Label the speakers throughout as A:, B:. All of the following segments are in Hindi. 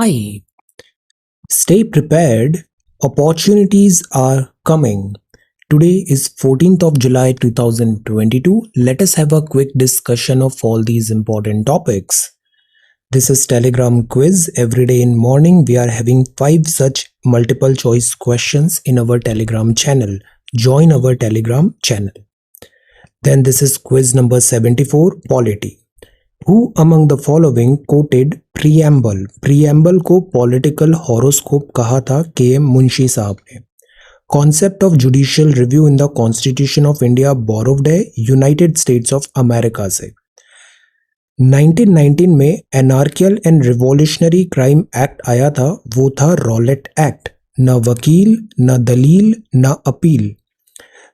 A: Hi, stay prepared. Opportunities are coming. Today is 14th of July 2022. Let us have a quick discussion of all these important topics. This is Telegram quiz. Every day in morning we are having 5 such multiple choice questions in our Telegram channel. Join our Telegram channel. Then this is quiz number 74, polity. Who among the following quoted preamble? Preamble को पॉलिटिकल हॉरोस्कोप कहा था के.एम. मुंशी साहब ने. Concept of judicial review in the constitution of India borrowed है यूनाइटेड स्टेट्स ऑफ अमेरिका से. 1919 में anarchical and revolutionary crime act आया था, वो था रॉलेट एक्ट. न वकील, न दलील, न appeal.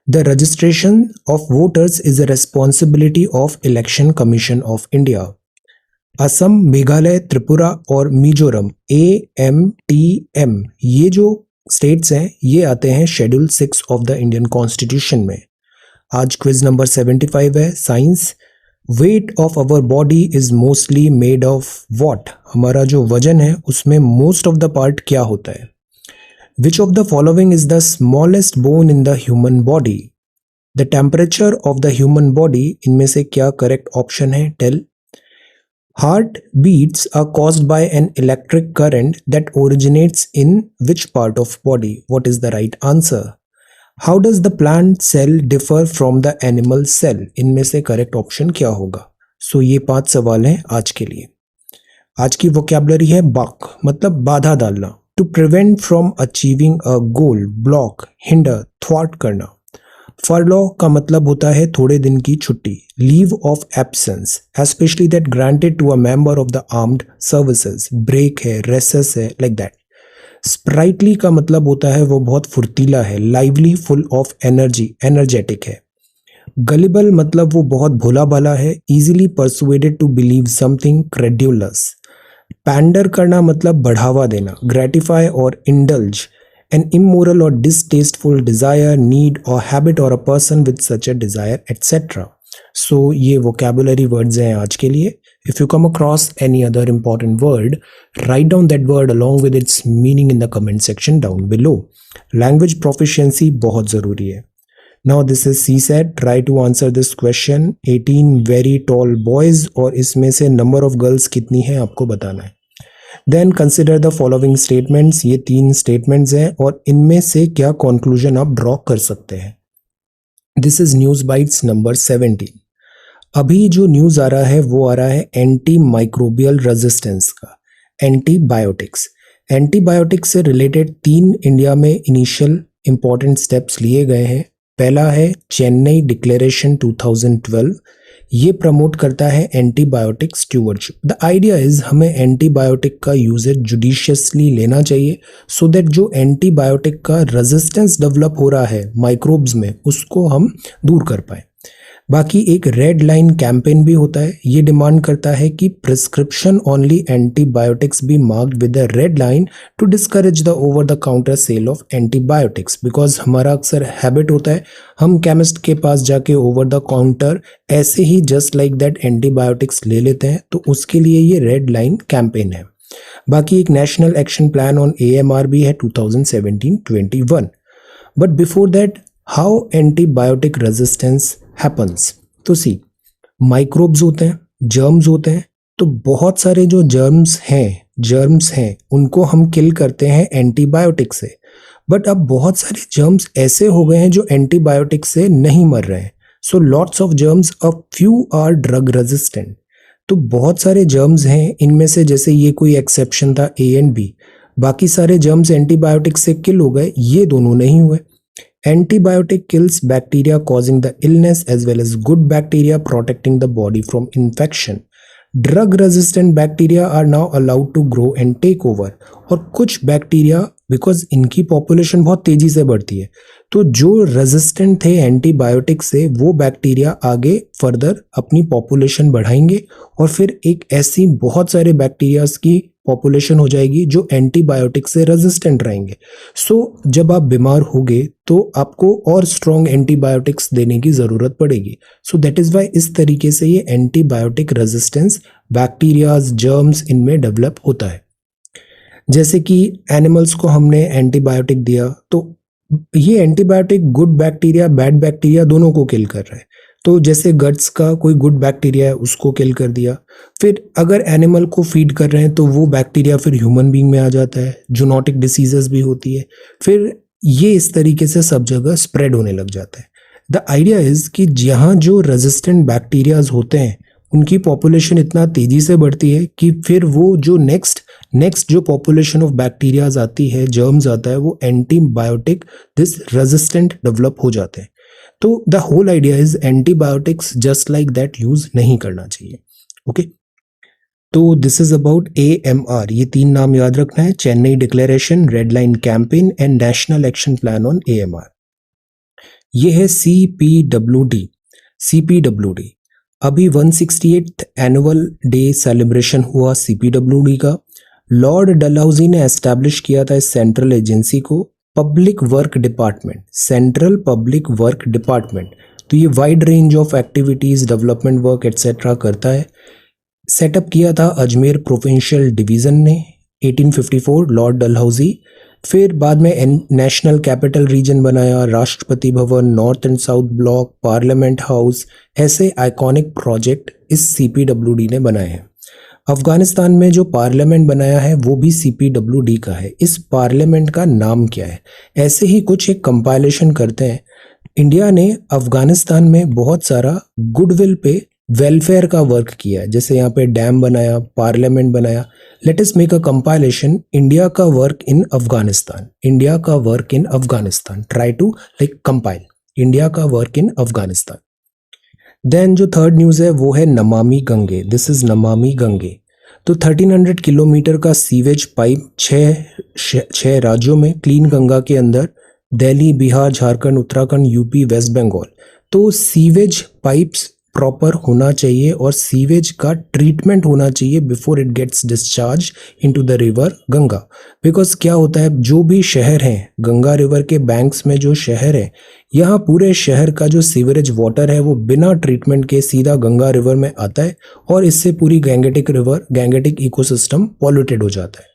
A: The registration of voters is a responsibility of Election Commission of India. Assam, Meghalaya, Tripura और मिजोरम AMTM ये जो स्टेट्स हैं ये आते हैं schedule 6 of the Indian constitution में. आज क्विज नंबर 75 है science. Weight of our body is mostly made of what? हमारा जो वजन है उसमें मोस्ट ऑफ द पार्ट क्या होता है? Which of the following is the smallest bone in the human body? The temperature of the human body, इनमें से क्या करेक्ट ऑप्शन है? Tell. Heart beats are caused by an electric current that originates in which part of body? What is the right answer? How does the plant cell differ from the animal cell? इनमें से करेक्ट ऑप्शन क्या होगा? सो ये 5 सवाल हैं आज के लिए. आज की वोकैबुलरी है बाक, मतलब बाधा डालना. To prevent from achieving a goal, block, hinder, thwart करना. फरलॉ का मतलब होता है थोड़े दिन की छुट्टी. Leave of absence, especially that granted to a member of the armed services. Break है, रेसेस है, लाइक दैट. स्प्राइटली का मतलब होता है वो बहुत फुर्तीला है, lively, full of energy, energetic है. गलिबल मतलब वो बहुत भोला भाला है, easily persuaded to believe something, credulous. Pander करना मतलब बढ़ावा देना, ग्रेटिफाई और इंडल्ज. एन इमोरल और डिसटेस्टफुल डिजायर, नीड और हैबिट और a person with such a desire etcetera. So ये वोकैबुलरी वर्ड्स हैं आज के लिए. If you come across any other important word, write down that word along with its meaning in the comment section down below. Language proficiency बहुत जरूरी है. Now this is CSAT. Try to answer this question. 18 very tall boys और इसमें से number of girls कितनी है आपको बताना है. Then consider the following statements. ये 3 statements हैं और इनमें से क्या conclusion आप draw कर सकते हैं. This is News Bites number 17. अभी जो न्यूज़ आ रहा है वो आ रहा है एंटी माइक्रोबियल रेजिस्टेंस का, एंटीबायोटिक्स. एंटीबायोटिक्स से रिलेटेड 3 इंडिया में इनिशियल इंपॉर्टेंट स्टेप्स लिए गए हैं. पहला है चेन्नई डिक्लेरेशन 2012. ये प्रमोट करता है एंटीबायोटिक स्टूवर्डशिप. द आइडिया इज हमें एंटीबायोटिक का यूजेज जुडिशियसली लेना चाहिए सो दैट जो एंटीबायोटिक का रेजिस्टेंस डेवलप हो रहा है माइक्रोब्स में उसको हम दूर कर पाए. बाकी एक रेड लाइन कैंपेन भी होता है. ये डिमांड करता है कि prescription only antibiotics be marked with a red line to discourage the over the counter sale of antibiotics. Because हमारा अक्सर हैबिट होता है हम केमिस्ट के पास जाके ओवर द काउंटर ऐसे ही जस्ट लाइक दैट एंटीबायोटिक्स ले लेते हैं, तो उसके लिए ये रेड लाइन कैंपेन है. बाकी एक national action plan on AMR भी है 2017-21. But before that, how antibiotic resistance happens. तो सी, माइक्रोब्स होते हैं, जर्म्स होते हैं, तो बहुत सारे जो जर्म्स हैं उनको हम किल करते हैं एंटीबायोटिक से. बट अब बहुत सारे जर्म्स ऐसे हो गए हैं जो एंटीबायोटिक से नहीं मर रहे हैं. So lots of germs, a few are drug resistant. तो बहुत सारे जर्म्स हैं, इनमें से जैसे ये कोई एक्सेप्शन था A and B. बाकी सारे जर्म्स एंटीबायोटिक से किल हो गए, ये दोनों नहीं हुए. Antibiotic kills bacteria causing the illness as well as good bacteria protecting the body from infection. Drug resistant bacteria are now allowed to grow and take over. और कुछ बैक्टीरिया, बिकॉज इनकी पॉपुलेशन बहुत तेजी से बढ़ती है, तो जो रेजिस्टेंट थे एंटीबायोटिक से वो बैक्टीरिया आगे फर्दर अपनी पॉपुलेशन बढ़ाएंगे और फिर एक ऐसी बहुत सारे बैक्टीरियाज की पॉपुलेशन हो जाएगी जो एंटीबायोटिक से रेजिस्टेंट रहेंगे. सो जब आप बीमार होगे तो आपको और स्ट्रॉन्ग एंटीबायोटिक्स देने की ज़रूरत पड़ेगी. सो दैट इज़ वाई इस तरीके से ये एंटीबायोटिक रेजिस्टेंस बैक्टीरियाज, जर्म्स इनमें डेवलप होता है. जैसे कि एनिमल्स को हमने एंटीबायोटिक दिया, तो ये antibiotic good bacteria bad bacteria दोनों को किल कर रहा है। तो जैसे गट्स का कोई गुड बैक्टीरिया है उसको किल कर दिया, फिर अगर एनिमल को फीड कर रहे हैं तो वो बैक्टीरिया फिर ह्यूमन बीइंग में आ जाता है, जूनोटिक डिसीजेस भी होती है, फिर ये इस तरीके से सब जगह स्प्रेड होने लग जाता है। द आइडिया इज कि जहाँ जो रेजिस्टेंट बैक्टीरियाज होते हैं उनकी पॉपुलेशन इतना तेजी से बढ़ती है कि फिर वो जो नेक्स्ट जो पॉपुलेशन ऑफ बैक्टीरियाज आती है, जर्म्स आता है, वो एंटीबायोटिक दिस रेजिस्टेंट डेवलप हो जाते हैं। तो the whole idea is antibiotics just like that use नहीं करना चाहिए। ओके, तो दिस इज अबाउट AMR। ये 3 नाम याद रखना है, Chennai declaration, red line campaign and national action plan on AMR। ये है CPWD। CPWD अभी 168th एनुअल डे सेलिब्रेशन हुआ CPWD का। लॉर्ड डलहौजी ने एस्टैब्लिश किया था इस सेंट्रल एजेंसी को, public work department, central public work department. तो ये wide range of activities, development work etcetera करता है। सेटअप किया था अजमेर प्रोविंशियल डिवीजन ने 1854, लॉर्ड डलहौजी। फिर बाद में नेशनल कैपिटल रीजन बनाया, Rashtrapati Bhavan, north and south block, parliament house, ऐसे आइकॉनिक प्रोजेक्ट इस CPWD ने बनाए हैं। अफगानिस्तान में जो पार्लियामेंट बनाया है वो भी CPWD का है। इस पार्लियामेंट का नाम क्या है? ऐसे ही कुछ एक कंपाइलेशन करते हैं। इंडिया ने अफगानिस्तान में बहुत सारा गुडविल पे वेलफेयर का वर्क किया है, जैसे यहाँ पे डैम बनाया, पार्लियामेंट बनाया। Let us make a compilation, India का वर्क इन अफगानिस्तान, इंडिया का work in Afghanistan. Try to like compile India का वर्क इन अफगानिस्तान। देन जो थर्ड न्यूज़ है वो है नमामि गंगे। This is Namami Gange. तो 1300 किलोमीटर का सीवेज पाइप छः राज्यों में, क्लीन गंगा के अंदर, दिल्ली, बिहार, झारखंड, उत्तराखंड, यूपी, वेस्ट बंगाल। तो सीवेज पाइप्स प्रॉपर होना चाहिए और सीवेज का ट्रीटमेंट होना चाहिए before it gets discharge into the river Ganga. Because क्या होता है, जो भी शहर हैं गंगा रिवर के बैंक्स में, जो शहर है, यहाँ पूरे शहर का जो सीवरेज वाटर है वो बिना ट्रीटमेंट के सीधा गंगा रिवर में आता है और इससे पूरी Gangetic river, Gangetic ecosystem polluted हो जाता है।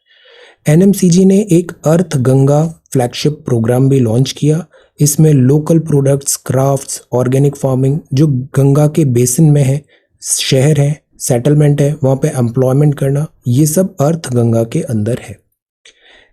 A: NMCG ने एक अर्थ गंगा फ्लैगशिप प्रोग्राम भी लॉन्च किया। इसमें local products, crafts, organic farming, जो गंगा के बेसिन में है, शहर है, सेटलमेंट है, वहाँ पे एम्प्लॉयमेंट करना, ये सब अर्थ गंगा के अंदर है।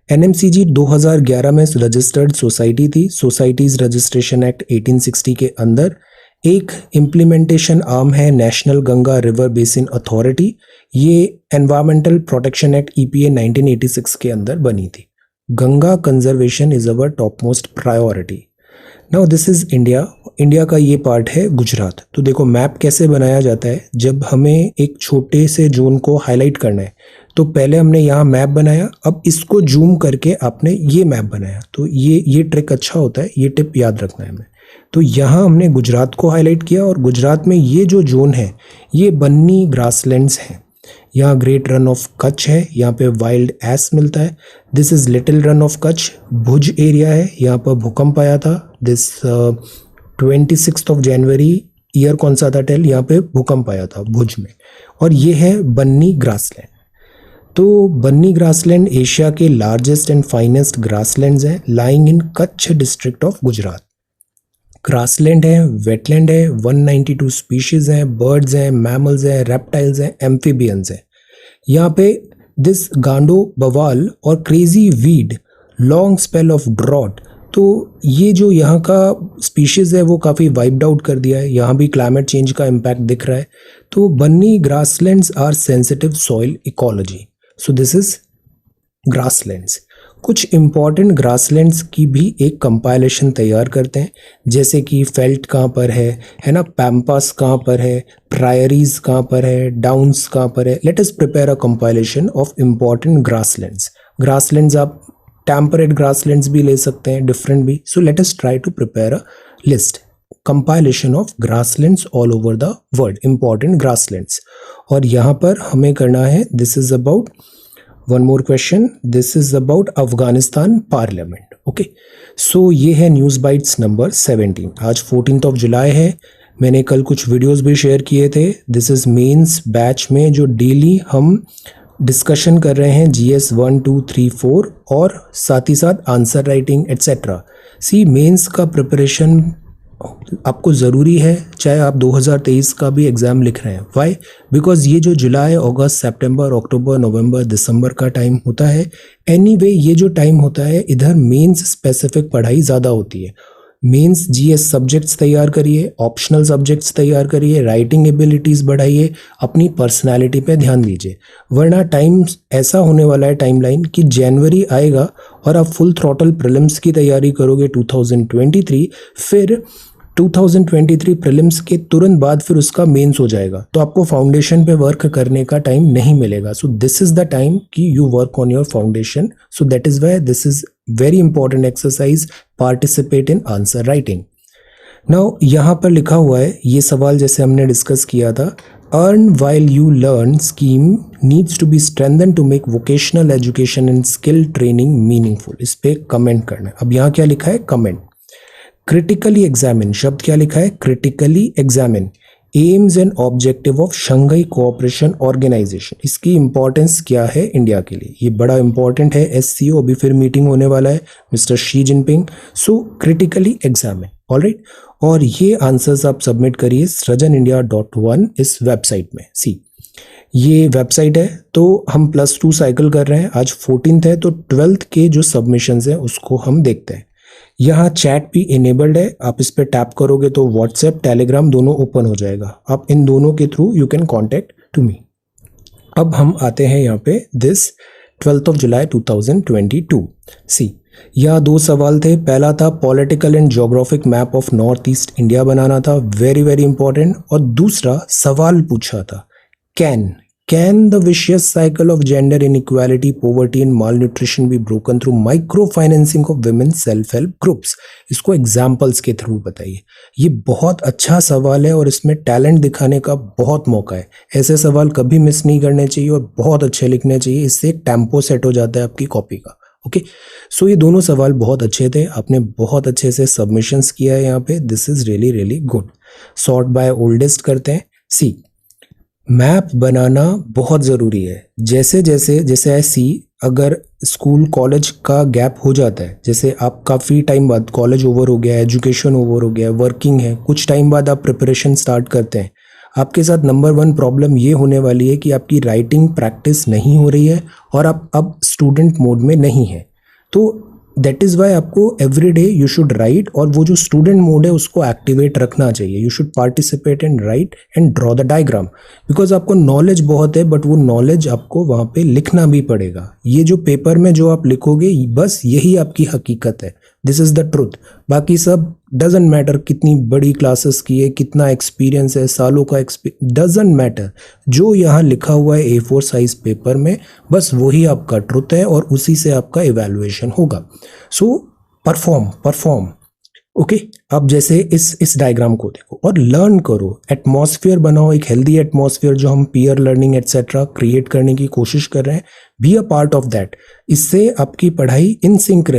A: NMCG 2011 में रजिस्टर्ड सोसाइटी थी। सोसाइटीज रजिस्ट्रेशन एक्ट 1860 के अंदर एक इम्प्लीमेंटेशन आर्म है national Ganga river basin authority. ये एनवायरमेंटल प्रोटेक्शन एक्ट EPA 1986 के अंदर बनी थी। Ganga conservation is our top most priority. Now this is India. India का ये पार्ट है गुजरात। तो देखो मैप कैसे बनाया जाता है। जब हमें एक छोटे से जोन को हाईलाइट करना है तो पहले हमने यहाँ मैप बनाया, अब इसको जूम करके आपने ये मैप बनाया। तो ये ट्रिक अच्छा होता है, ये टिप याद रखना है हमें। तो यहाँ हमने गुजरात को हाईलाइट किया और गुजरात में ये जो जोन है ये बन्नी ग्रासलैंड्स है। यहाँ ग्रेट रन ऑफ कच्छ है, यहाँ पे वाइल्ड एस मिलता है। This is little run of Kutch, Bhuj area है, यहाँ पर भूकंप आया था। दिस 26 जनवरी, ईयर कौन सा था टेल, यहाँ पे भूकंप आया था भुज में। और ये है बन्नी ग्रासलैंड। तो बन्नी ग्रासलैंड एशिया के लार्जेस्ट एंड फाइनेस्ट ग्रासलैंड्स हैं, lying in Kutch district of Gujarat. Grassland है, वेटलैंड है, 192 स्पीशीज हैं, बर्ड्स हैं, मैमल्स हैं, रेप्टाइल्स हैं, एम्फीबियंस हैं। यहाँ पे दिस गांडो बवाल और crazy weed, long spell of drought. तो ये जो यहाँ का स्पीशीज़ है वो काफ़ी वाइप्ड आउट कर दिया है। यहाँ भी क्लाइमेट चेंज का इम्पैक्ट दिख रहा है। तो Banni grasslands are sensitive soil ecology. So this is grasslands. कुछ इम्पॉर्टेंट ग्रासलैंड्स की भी एक कंपाइलेशन तैयार करते हैं, जैसे कि फेल्ट कहाँ पर है ना, पैम्पास कहाँ पर है, प्रायरीज कहाँ पर है, डाउन्स कहाँ पर है। Let us prepare a compilation of important grasslands. Grasslands आप टेम्परेट ग्रासलैंड्स भी ले सकते हैं, डिफरेंट भी। So let us try to prepare a list, compilation of grasslands all over the world, important grasslands. और यहाँ पर हमें करना है, this is about one more question, this is about Afghanistan parliament. Okay, so ये है न्यूज़ बाइट्स नंबर 17। आज 14 जुलाई है। मैंने कल कुछ वीडियोस भी शेयर किए थे। दिस इज मेंस बैच में जो डेली हम डिस्कशन कर रहे हैं GS 1 2 3 4 और साथ ही साथ आंसर राइटिंग एट्सेट्रा। सी मेंस का प्रिपरेशन आपको ज़रूरी है, चाहे आप 2023 का भी एग्ज़ाम लिख रहे हैं। वाई? बिकॉज ये जो जुलाई, अगस्त, सितंबर, अक्टूबर, नवंबर, दिसंबर का टाइम होता है, एनीवे ये जो टाइम होता है इधर मेंस स्पेसिफिक पढ़ाई ज़्यादा होती है। मेंस GS सब्जेक्ट्स तैयार करिए, ऑप्शनल सब्जेक्ट्स तैयार करिए, राइटिंग एबिलिटीज़ बढ़ाइए, अपनी पर्सनालिटी पे ध्यान दीजिए, वरना टाइम ऐसा होने वाला है टाइमलाइन कि जनवरी आएगा और आप फुल थ्रॉटल प्रीलिम्स की तैयारी करोगे 2023, फिर 2023 प्रीलिम्स के तुरंत बाद फिर उसका मेंस हो जाएगा, तो आपको फाउंडेशन पे वर्क करने का टाइम नहीं मिलेगा। So this is the time कि you work on your foundation. So that is why this is very important exercise, participate in answer writing. Now यहाँ पर लिखा हुआ है, ये सवाल जैसे हमने डिस्कस किया था, earn while you learn scheme needs to be strengthen to make vocational education and skill training meaningful. इस पे कमेंट करना है। अब यहाँ क्या लिखा है? कमेंट। क्रिटिकली एग्जामिन, शब्द क्या लिखा है? Critically examine aims and objective of Shanghai cooperation organisation. इसकी इंपॉर्टेंस क्या है इंडिया के लिए? ये बड़ा इंपॉर्टेंट है। SCO अभी फिर मीटिंग होने वाला है, मिस्टर शी जिनपिंग। सो क्रिटिकली एग्जामिन, ऑलराइट। और ये आंसर्स आप सबमिट करिए srajanindia.1 इस वेबसाइट में। सी ये वेबसाइट है, तो हम +2 साइकिल कर रहे हैं, आज 14th है, तो 12th के जो सबमिशंस हैं उसको हम देखते हैं। यहाँ चैट भी इनेबल्ड है, आप इस पर टैप करोगे तो व्हाट्सएप, टेलीग्राम दोनों ओपन हो जाएगा। आप इन दोनों के through you can contact to me. अब हम आते हैं यहाँ पे दिस 12th of July 2022। सी यहाँ 2 सवाल थे। पहला था political and geographic map of north east India बनाना था, वेरी वेरी इंपॉर्टेंट। और दूसरा सवाल पूछा था, Can the vicious cycle of gender inequality, poverty and malnutrition be broken through microfinancing of women self-help groups? इसको एग्जाम्पल्स के थ्रू बताइए। ये बहुत अच्छा सवाल है और इसमें टैलेंट दिखाने का बहुत मौका है। ऐसे सवाल कभी मिस नहीं करने चाहिए और बहुत अच्छे लिखने चाहिए, इससे एक टेम्पो सेट हो जाता है आपकी कॉपी का। ओके, सो ये दोनों सवाल बहुत अच्छे थे, आपने बहुत अच्छे से सबमिशंस किया है यहाँ पे। This is really really good. Sort by oldest करते हैं। सी मैप बनाना बहुत ज़रूरी है। जैसे ऐसी अगर स्कूल कॉलेज का गैप हो जाता है, जैसे आप काफ़ी टाइम बाद कॉलेज ओवर हो गया है, एजुकेशन ओवर हो गया है, वर्किंग है, कुछ टाइम बाद आप प्रिपरेशन स्टार्ट करते हैं, आपके साथ नंबर 1 प्रॉब्लम ये होने वाली है कि आपकी राइटिंग प्रैक्टिस नहीं हो रही है और आप अब स्टूडेंट मोड में नहीं है। तो दैट इज़ वाई आपको every day you should write, और वो जो स्टूडेंट मोड है उसको एक्टिवेट रखना चाहिए। You should participate and right and draw the diagram, because आपको नॉलेज बहुत है, बट वो नॉलेज आपको वहाँ पे लिखना भी पड़ेगा। ये जो पेपर में जो आप लिखोगे बस यही आपकी हकीकत है, दिस इज़ द ट्रुथ। बाकी सब डजेंट मैटर, कितनी बड़ी क्लासेस की है, कितना एक्सपीरियंस है, सालों का एक्सपीरियंस, डजेंट मैटर। जो यहाँ लिखा हुआ है A4 साइज पेपर में, बस वही आपका ट्रुथ है और उसी से आपका इवैल्यूएशन होगा। सो परफॉर्म। ओके, अब जैसे इस डायग्राम को देखो और लर्न करो, एटमॉस्फेयर बनाओ, एक हेल्दी एटमॉस्फेयर जो हम पीयर लर्निंग एटसेट्रा क्रिएट करने की कोशिश कर रहे हैं, be a part of that. इससे आपकी पढ़ाई इन सिंक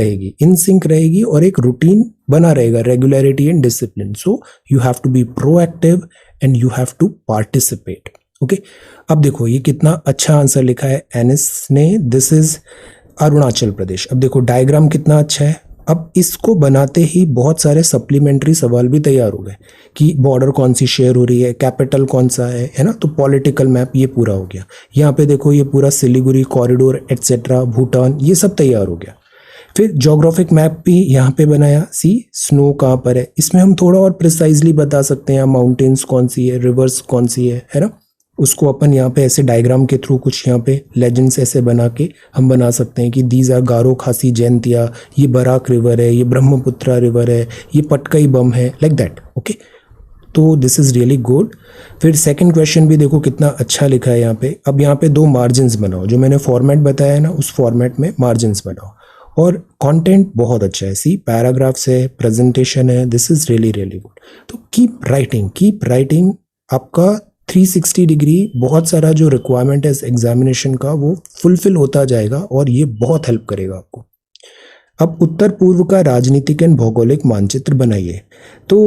A: रहेगी और एक रूटीन बना रहेगा, regularity and discipline. So you have to be proactive and you have to participate. Okay, अब देखो ये कितना अच्छा आंसर लिखा है एनिस ने, दिस इज अरुणाचल प्रदेश। अब देखो डायग्राम कितना अच्छा है। अब इसको बनाते ही बहुत सारे सप्लीमेंट्री सवाल भी तैयार हो गए कि बॉर्डर कौन सी शेयर हो रही है, कैपिटल कौन सा है ना। तो पॉलिटिकल मैप ये पूरा हो गया। यहाँ पे देखो ये पूरा सिलीगुड़ी कॉरिडोर एटसेट्रा, भूटान, ये सब तैयार हो गया। फिर जोग्राफिक मैप भी यहाँ पे बनाया। सी स्नो कहाँ पर है, इसमें हम थोड़ा और प्रिसाइजली बता सकते हैं, माउंटेन्स कौन सी है, रिवर्स कौन सी है ना। उसको अपन यहाँ पे ऐसे डायग्राम के थ्रू कुछ यहाँ पे लेजेंड्स ऐसे बना के हम बना सकते हैं कि दीज आर गारो खासी जयंतिया, ये बराक रिवर है, ये ब्रह्मपुत्रा रिवर है, ये पटकई बम है, लाइक दैट। ओके, तो दिस इज़ रियली गुड। फिर सेकंड क्वेश्चन भी देखो कितना अच्छा लिखा है यहाँ पे। अब यहाँ पे 2 मार्जिन्स बनाओ, जो मैंने फॉर्मेट बताया है ना उस फॉर्मेट में मार्जिन्स बनाओ। और कंटेंट बहुत अच्छा है, सी पैराग्राफ्स है, प्रेजेंटेशन है, this is really really good. तो कीप राइटिंग, आपका 360 डिग्री बहुत सारा जो रिक्वायरमेंट है इस एग्जामिनेशन का वो फुलफिल होता जाएगा और ये बहुत हेल्प करेगा आपको। अब उत्तर पूर्व का राजनीतिक एंड भौगोलिक मानचित्र बनाइए। तो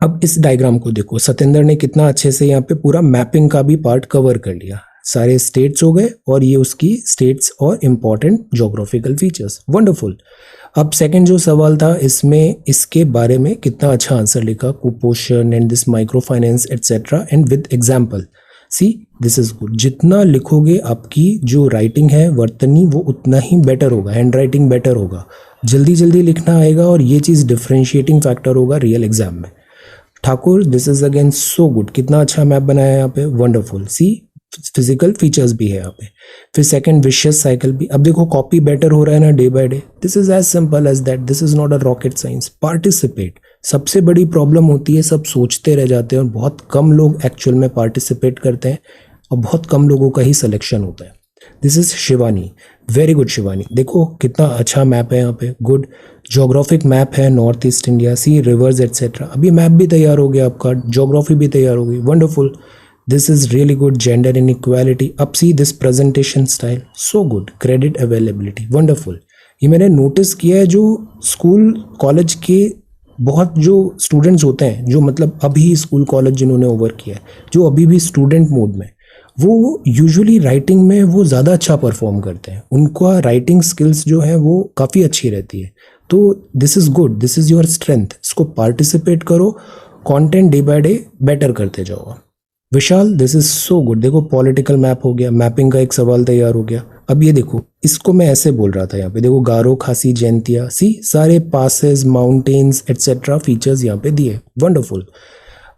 A: अब इस डायग्राम को देखो, सतेंद्र ने कितना अच्छे से यहाँ पे पूरा मैपिंग का भी पार्ट कवर कर लिया। सारे स्टेट्स हो गए और ये उसकी स्टेट्स और इम्पॉर्टेंट जोग्राफिकल फीचर्स। वंडरफुल। अब सेकंड जो सवाल था इसमें इसके बारे में कितना अच्छा आंसर लिखा, कुपोषण and this micro finance etcetera and with example. C this is good. जितना लिखोगे आपकी जो राइटिंग है वर्तनी वो उतना ही बेटर होगा, हैंड राइटिंग बेटर होगा, जल्दी जल्दी लिखना आएगा और ये चीज़ डिफरेंशिएटिंग फैक्टर होगा रियल एग्जाम में। Thakur this is again so good. कितना अच्छा मैप बनाया है यहाँ पे, वंडरफुल। सी फिजिकल फीचर्स भी है यहाँ पे। फिर सेकंड विशियस साइकिल भी। अब देखो कॉपी बेटर हो रहा है ना day by day. This is as simple as that, this is not a rocket science. Participate. सबसे बड़ी प्रॉब्लम होती है सब सोचते रह जाते हैं और बहुत कम लोग एक्चुअल में पार्टिसिपेट करते हैं और बहुत कम लोगों का ही सिलेक्शन होता है। This is Shivani, very good Shivani. देखो कितना अच्छा मैप है यहाँ पे, गुड जोग्राफिक मैप है नॉर्थ ईस्ट इंडिया, सी रिवर्स एटसेट्रा। अभी मैप भी तैयार हो गया आपका, जोग्राफी भी तैयार हो गई, wonderful. This is really good. Gender inequality. अब see this presentation style, so good. Credit availability, wonderful. ये मैंने नोटिस किया है जो स्कूल कॉलेज के बहुत जो स्टूडेंट्स होते हैं, जो मतलब अभी स्कूल कॉलेज जिन्होंने ओवर किया है, जो अभी भी स्टूडेंट मोड में, वो यूजुअली राइटिंग में वो ज़्यादा अच्छा परफॉर्म करते हैं, उनका राइटिंग स्किल्स जो है वो काफ़ी अच्छी रहती है। तो this is good, this is your strength. इसको पार्टिसिपेट करो, content day by day better करते जाओ। विशाल दिस इज सो गुड। देखो पॉलिटिकल मैप हो गया, मैपिंग का एक सवाल तैयार हो गया। अब ये देखो, इसको मैं ऐसे बोल रहा था यहाँ पे, देखो गारो, खासी, जैंतिया, सी सारे पासेस, माउंटेन्स एटसेट्रा फीचर्स यहाँ पे दिए, वंडरफुल।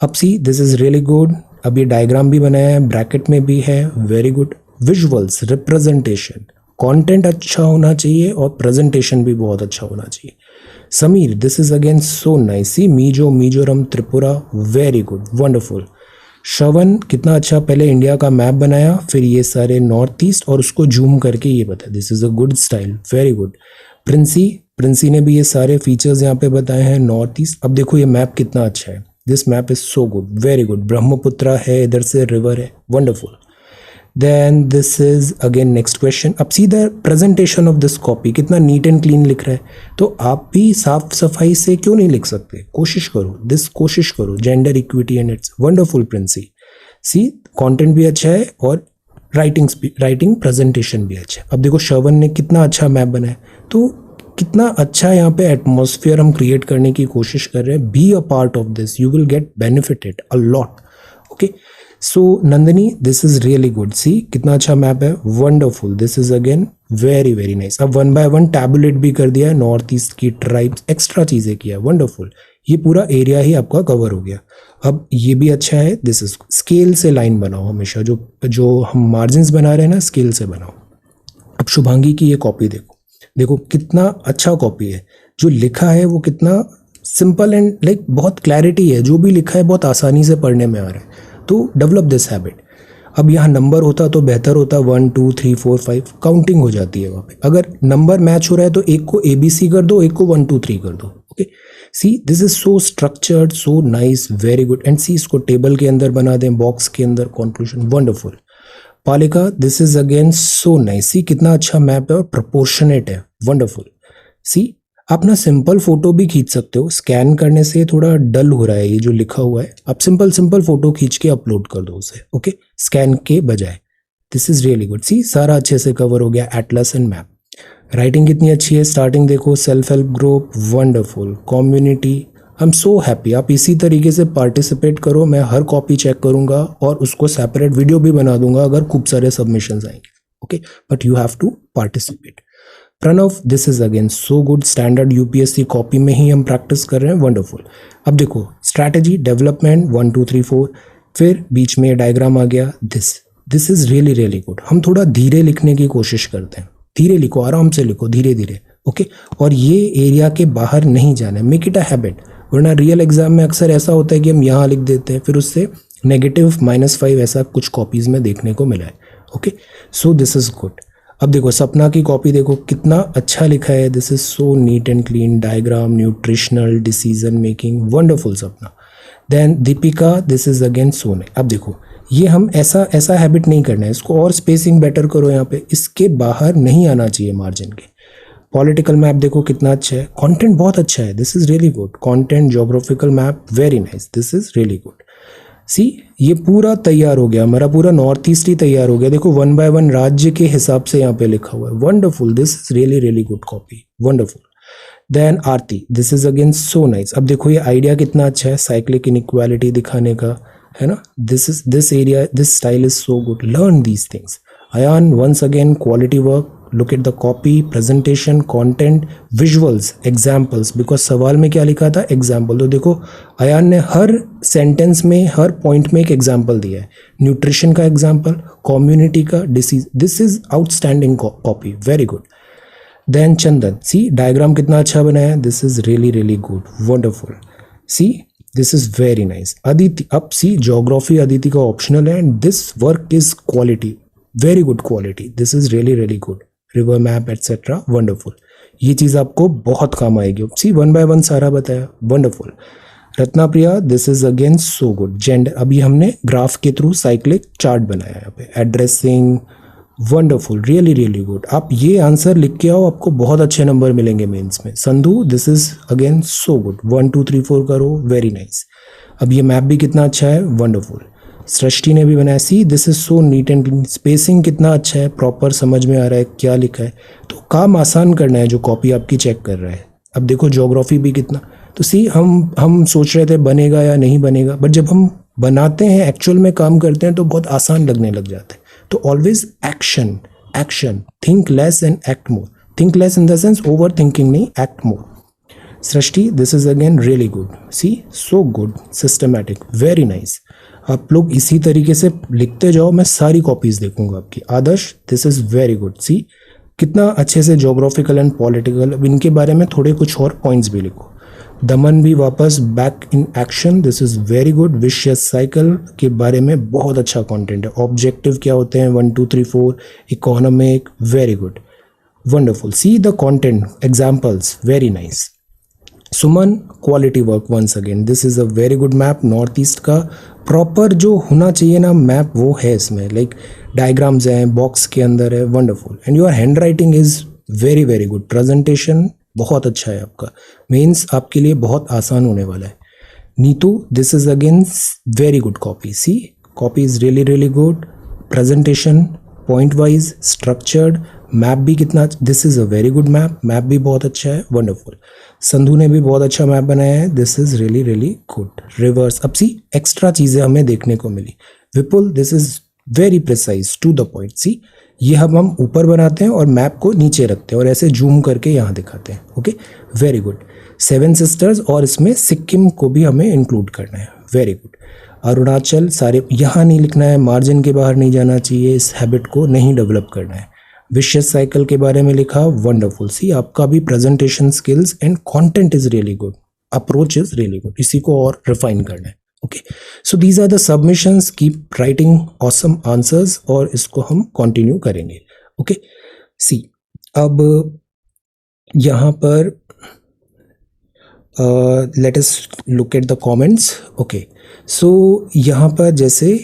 A: अब see this is really good. अब ये डायग्राम भी बनाया है, ब्रैकेट में भी है, very good. Visuals, representation, content अच्छा होना चाहिए और प्रेजेंटेशन भी बहुत अच्छा होना चाहिए। Sameer this is again so nice. See Mizoram, Tripura, very good, wonderful. Shravan कितना अच्छा, पहले इंडिया का मैप बनाया, फिर ये सारे नॉर्थ ईस्ट और उसको जूम करके ये बताया, this is a good style, very good. Princy ने भी ये सारे फीचर्स यहाँ पे बताए हैं नॉर्थ ईस्ट। अब देखो ये मैप कितना अच्छा है, this map is so good, very good. Brahmaputra है, इधर से रिवर है, wonderful. Then this is again next question. अब सीधा प्रेजेंटेशन ऑफ दिस कॉपी, कितना नीट एंड क्लीन लिख रहा है, तो आप भी साफ सफाई से क्यों नहीं लिख सकते, कोशिश करो, कोशिश करो। Gender equity and it's wonderful Princy. See content भी अच्छा है और राइटिंग प्रेजेंटेशन भी अच्छा है। अब देखो श्रवण ने कितना अच्छा मैप बनाया, तो कितना अच्छा यहाँ पे एटमॉस्फेयर हम क्रिएट करने की कोशिश कर रहे हैं। Be a part of this, you will get benefited a lot. Okay, so Nandini this is really good. See कितना अच्छा मैप है, wonderful. This is again very very nice. अब 1 बाय 1 टैबुलेट भी कर दिया है, नॉर्थ ईस्ट की ट्राइब्स, एक्स्ट्रा चीज़ें किया, वंडरफुल। ये पूरा एरिया ही आपका कवर हो गया। अब ये भी अच्छा है, दिस इज स्केल से लाइन बनाओ हमेशा, जो हम मार्जिन बना रहे हैं ना, स्केल से बनाओ। अब शुभांगी की ये कॉपी देखो, देखो कितना अच्छा कॉपी है, जो लिखा है वो कितना सिंपल एंड लाइक बहुत क्लैरिटी है, जो भी लिखा है बहुत आसानी से पढ़ने में आ रहा है। तो डेवलप दिस हैबिट। अब यहाँ नंबर होता तो बेहतर होता, 1 2 3 4 5 काउंटिंग हो जाती है वहाँ पे। अगर नंबर मैच हो रहा है तो एक को ABC कर दो, एक को 1 2 3 कर दो। Okay, see this is so structured, so nice, very good. And see इसको टेबल के अंदर बना दें, बॉक्स के अंदर, conclusion, wonderful. Palika this is again so nice. See कितना अच्छा मैप है और प्रोपोर्शनेट है, वंडरफुल। सी आप ना सिंपल फोटो भी खींच सकते हो, स्कैन करने से थोड़ा डल हो रहा है ये जो लिखा हुआ है, आप सिंपल फोटो खींच के अपलोड कर दो उसे, ओके, स्कैन के बजाय। This is really good. See सारा अच्छे से कवर हो गया, एटलस एंड मैप। राइटिंग कितनी अच्छी है, स्टार्टिंग देखो, self help group, wonderful. Community, I am so happy. आप इसी तरीके से पार्टिसिपेट करो, मैं हर कॉपी चेक करूंगा और उसको सेपरेट वीडियो भी बना दूंगा अगर खूब सारे सबमिशंस आएंगे, okay, but you have to participate. Pranav this is again so good. Standard UPSC copy में ही हम प्रैक्टिस कर रहे हैं, वंडरफुल। अब देखो स्ट्रैटेजी डेवलपमेंट 1 2 3 4, फिर बीच में डायग्राम आ गया, this is really really good. हम थोड़ा धीरे लिखने की कोशिश करते हैं, धीरे लिखो, आराम से लिखो, धीरे धीरे, ओके। और ये एरिया के बाहर नहीं जाना है, मेक इट अ हैबिट, वरना रियल एग्जाम में अक्सर ऐसा होता है कि हम यहाँ लिख देते हैं, फिर उससे -5 ऐसा कुछ कॉपीज में देखने को मिला है, okay. So this is good. अब देखो सपना की कॉपी देखो, कितना अच्छा लिखा है, this is so neat and clean, diagram, nutritional, decision making, wonderful Sapna. Then Deepika this is again so nice. अब देखो ये हम ऐसा हैबिट नहीं करना है, इसको और स्पेसिंग बेटर करो, यहाँ पे इसके बाहर नहीं आना चाहिए मार्जिन के। पॉलिटिकल मैप देखो कितना अच्छा है, कंटेंट बहुत अच्छा है, this is really good. Content, geographical map, very nice, this is really good. See ये पूरा तैयार हो गया, हमारा पूरा नॉर्थ ईस्ट ही तैयार हो गया। देखो 1 बाय 1 राज्य के हिसाब से यहाँ पे लिखा हुआ है। Wonderful, this is really really good copy, wonderful. Then Aarti, this is again so nice. अब देखो ये आइडिया कितना अच्छा है साइक्लिक इनइक्वालिटी दिखाने का, है ना। This area, this style is so good, learn these things. Ayaan, once again quality work, look at the copy, presentation, content, visuals, examples, because सवाल में क्या लिखा था, example। तो देखो अयान ने हर सेंटेंस में, हर पॉइंट में एक एग्जाम्पल दिया है। न्यूट्रिशन का एग्जाम्पल, कम्युनिटी का, disease. This is outstanding copy, very good. Then Chandan, see diagram कितना अच्छा बनाया है, this is really really good, wonderful. See this is very nice. Aditi, अब सी ज्योग्राफी अदिति का ऑप्शनल है, and this work is quality, very good quality, this is really really good. River map etcetera, wonderful. ये चीज़ आपको बहुत काम आएगी। सी 1 बाय 1 सारा बताया, wonderful. Ratna Priya, this is again so good. Gender, अभी हमने ग्राफ के थ्रू साइक्लिक चार्ट बनाया यहाँ पे। Addressing, wonderful, really really good. आप ये आंसर लिख के आओ, आपको बहुत अच्छे नंबर मिलेंगे मेंस में। Sandhu, this is again so good, 1 2 3 4 करो, वेरी नाइस। अब ये मैप भी कितना अच्छा है, वंडरफुल। सृष्टि ने भी बनाया। सी this is so neat and clean, spacing कितना अच्छा है, प्रॉपर समझ में आ रहा है क्या लिखा है। तो काम आसान करना है जो कॉपी आपकी चेक कर रहा है। अब देखो ज्योग्राफी भी कितना, तो सी हम सोच रहे थे बनेगा या नहीं बनेगा, बट जब हम बनाते हैं, एक्चुअल में काम करते हैं, तो बहुत आसान लगने लग जाता है। तो always action, action, think less and act more. Think less in the sense over thinking नहीं, act more. Srishti, this is again really good. See so good, systematic, very nice. आप लोग इसी तरीके से लिखते जाओ, मैं सारी कॉपीज देखूंगा आपकी। आदर्श, this is very good. See कितना अच्छे से ज्योग्राफिकल एंड पॉलिटिकल, अब इनके बारे में थोड़े कुछ और पॉइंट्स भी लिखो। दमन भी वापस back in action, this is very good. Vicious cycle के बारे में बहुत अच्छा कंटेंट है। ऑब्जेक्टिव क्या होते हैं, 1 2 3 4, economic, very good, wonderful. See the content, examples, very nice. Suman, quality work once again, this is a very good map. North east का प्रॉपर जो होना चाहिए ना मैप, वो है इसमें, लाइक डायग्राम्स हैं, बॉक्स के अंदर है, wonderful. And your hand writing is very very good. Presentation बहुत अच्छा है आपका, मीन्स आपके लिए बहुत आसान होने वाला है। Neetu, this is again very good copy. See copy is really really good. Presentation point wise, structured, map भी कितना, this is a very good map, map भी बहुत अच्छा है, वंडरफुल। संधु ने भी बहुत अच्छा मैप बनाया है, this is really really good. Rivers, अब सी एक्स्ट्रा चीज़ें हमें देखने को मिली। Vipul, this is very precise, to the point. See ये हम ऊपर बनाते हैं और मैप को नीचे रखते हैं और ऐसे जूम करके यहाँ दिखाते हैं। Okay, very good. 7 सिस्टर्स, और इसमें सिक्किम को भी हमें इंक्लूड करना है, वेरी गुड। अरुणाचल, सारे यहाँ नहीं लिखना है, मार्जिन के बाहर नहीं जाना चाहिए, इस हैबिट को नहीं डेवलप करना है। विशियस साइकिल के बारे में लिखा, वंडरफुल। सी आपका भी presentation skills and content is really good, approach is really good, इसी को और रिफाइन करना है। Okay, so these are the submissions, keep writing awesome answers, और इसको हम कंटिन्यू करेंगे। ओके, सी अब यहाँ पर let us look at the comments. Okay, so यहाँ पर जैसे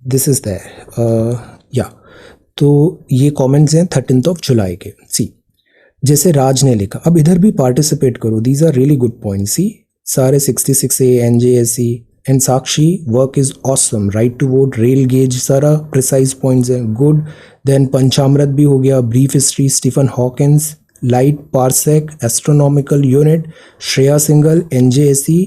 A: दिस इज दैट या, तो ये कमेंट्स हैं 13 जुलाई के। सी जैसे राज ने लिखा, अब इधर भी पार्टिसिपेट करो, these are really good points. See सारे 66A, NJSE and Sakshi, work is awesome. Right to vote, rail gauge, सारा प्रिसाइज पॉइंट्स हैं, गुड। देन पंचामृत भी हो गया, brief history, Stephen Hawkins, light parsec, astronomical unit, Shreya Singhal, NJSE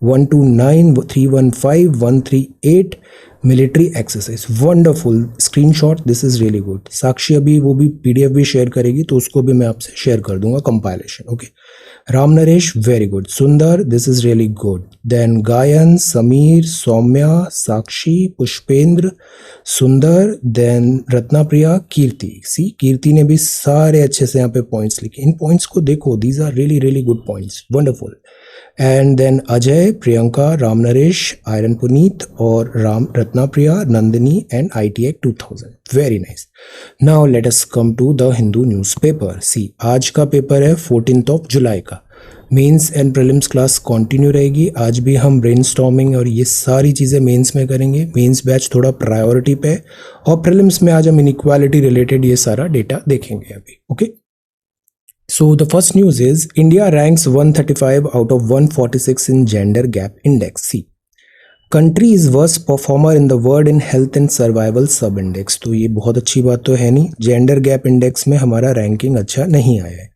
A: 129, 315, 138, military exercise, wonderful. Screenshot, this is really good. Sakshi अभी वो भी PDF भी शेयर करेगी, तो उसको भी मैं आपसे शेयर कर दूंगा compilation. Okay, Ram Naresh, very good. Sundar, this is really good. Then Gayan, Sameer, Saumya, साक्षी, पुष्पेंद्र, सुंदर, देन रत्ना प्रिया, कीर्ति। सी कीर्ति ने भी सारे अच्छे से यहाँ पे पॉइंट्स लिखे, इन पॉइंट्स को देखो, these are really really good points, wonderful. And then Ajay, Priyanka, Ram Naresh, iron Puneet, और Ram Ratna Priya, Nandini and ITX 2000, very nice. Now let us come to the Hindu newspaper. See आज का पेपर है 14 जुलाई का। Mains and prelims class continue रहेगी। आज भी हम ब्रेनस्टॉर्मिंग और ये सारी चीज़ें मेंस में करेंगे। मेंस बैच थोड़ा प्रायोरिटी पे, और प्रीलिम्स में आज हम इनइक्वालिटी रिलेटेड ये सारा डेटा देखेंगे अभी। Okay, so the first news is India ranks 135 out of 146 in gender gap index. See, country is worst performer in the world in health and survival सब इंडेक्स। तो ये बहुत अच्छी बात तो है नहीं, जेंडर गैप इंडेक्स में हमारा रैंकिंग अच्छा नहीं आया है।